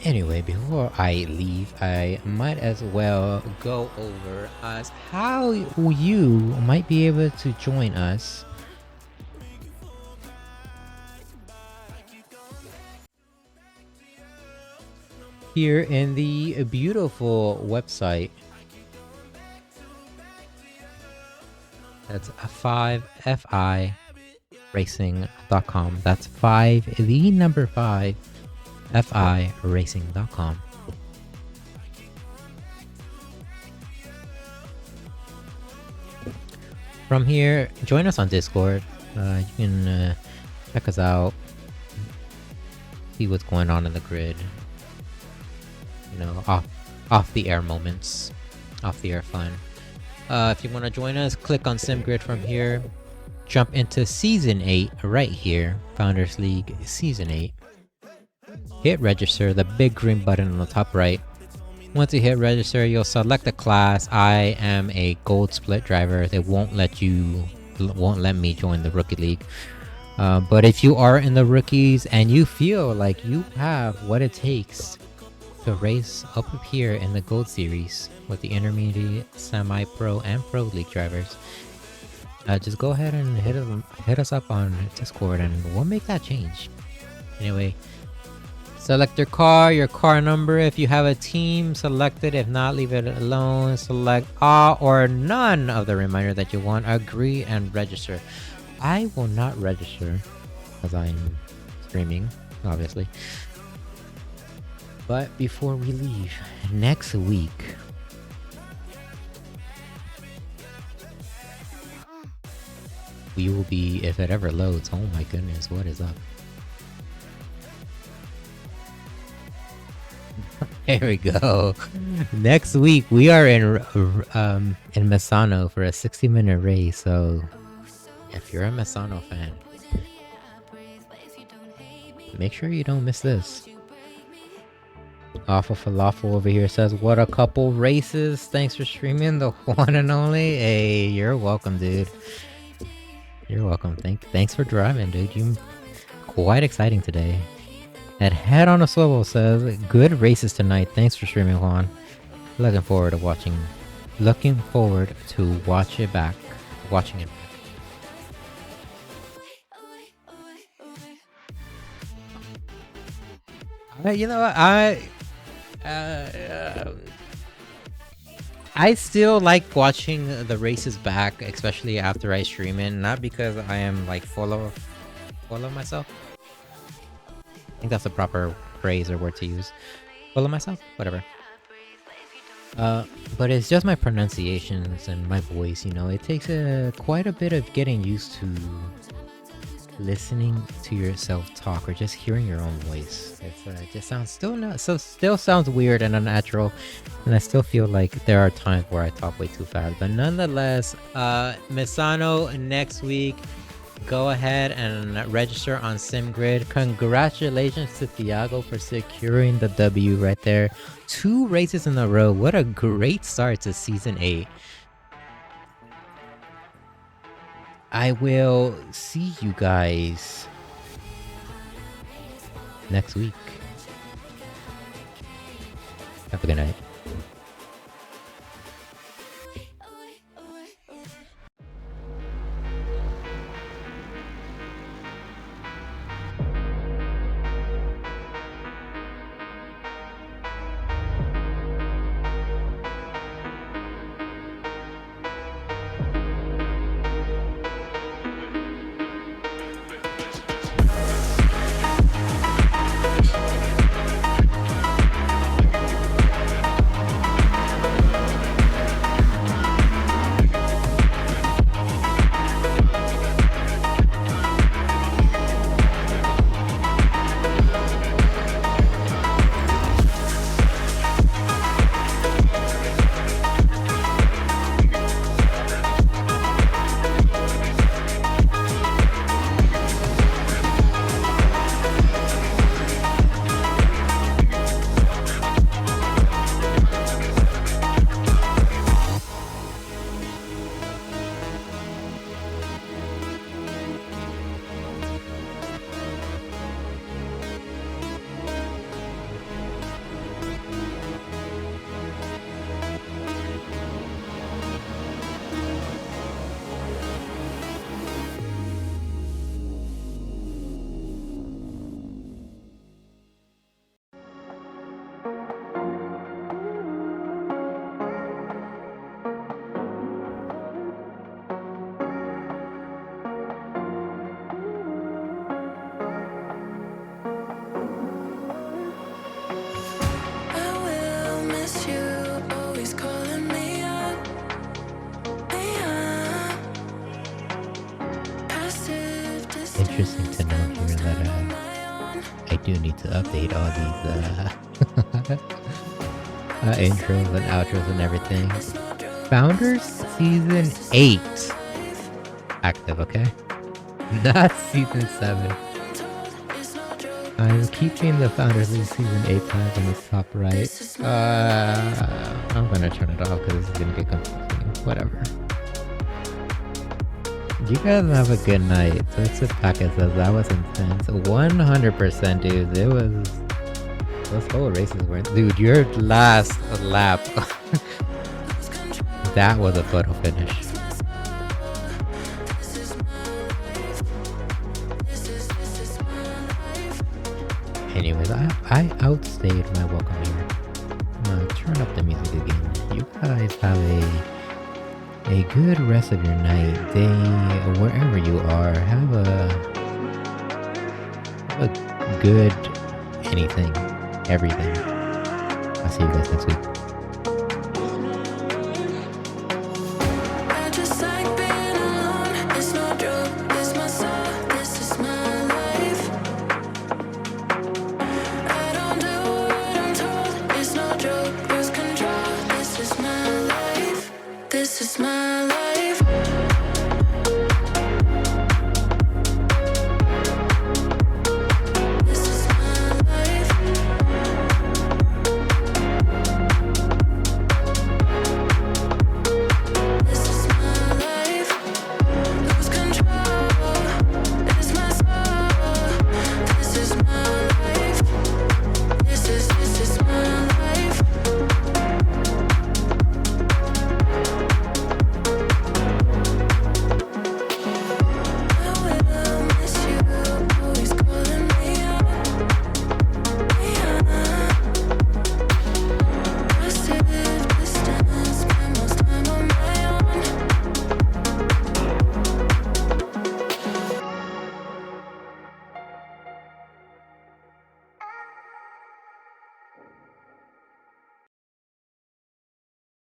Anyway, before I leave, I might as well go over as how you might be able to join us here in the beautiful website. That's 5firacing.com. That's 5, the number 5, firacing.com. From here, join us on Discord. You can check us out, see what's going on in the grid. You know, off the air moments, off the air fun. If you want to join us, click on SimGrid from here. jump into Season 8 right here. Founders League Season 8. Hit register, the big green button on the top right. Once you hit register, you'll select a class. I am a gold split driver. They won't let me join the rookie league. But if you are in the rookies and you feel like you have what it takes to race up here in the gold series with the intermediate, semi-pro, and pro league drivers, just go ahead and hit us up on Discord and we'll make that change. Anyway, select your car number. If you have a team, select it. If not, leave it alone. Select all or none of the reminder that you want. Agree and register. I will not register as I'm streaming, obviously. But before we leave, next week, we will be, if it ever loads, oh my goodness, what is up? There we go. Next week we are in Misano for a 60-minute race. So if you're a Misano fan, make sure you don't miss this. Awful Falafel over here says, "What a couple races! Thanks for streaming, the one and only." Hey, you're welcome, dude. You're welcome. Thanks for driving, dude. You quite exciting today. At Head on a Swivel says, "Good races tonight. Thanks for streaming, Juan. Looking forward to watching it back. Watching it back." You know what? I still like watching the races back, especially after I stream it. Not because I am like full of myself. I think that's the proper phrase or word to use. Full of myself? Whatever. But it's just my pronunciations and my voice, you know. It takes quite a bit of getting used to listening to yourself talk or just hearing your own voice. It just sounds still sounds weird and unnatural, and I still feel like there are times where I talk way too fast. But nonetheless, Misano next week. Go ahead and register on SimGrid. Congratulations to Thiago for securing the W right there. 2 races in a row. What a great start to Season 8. I will see you guys next week. Have a good night. Interesting to know here that I do need to update all these intros and outros and everything. Founders Season 8. active, okay? Not season 7. I keep seeing the Founders League season 8 tab in the top right. I'm gonna turn it off because this is gonna get confusing. Whatever. You guys have a good night. So it's a packet says that was intense. 100%, dude. It was. Those whole races weren't. Dude, your last lap. That was a photo finish. Anyways, I outstayed my welcome here. I'm gonna turn up the music again. You guys have a good rest of your night, day, wherever you are. Have a good anything, everything. I'll see you guys next week.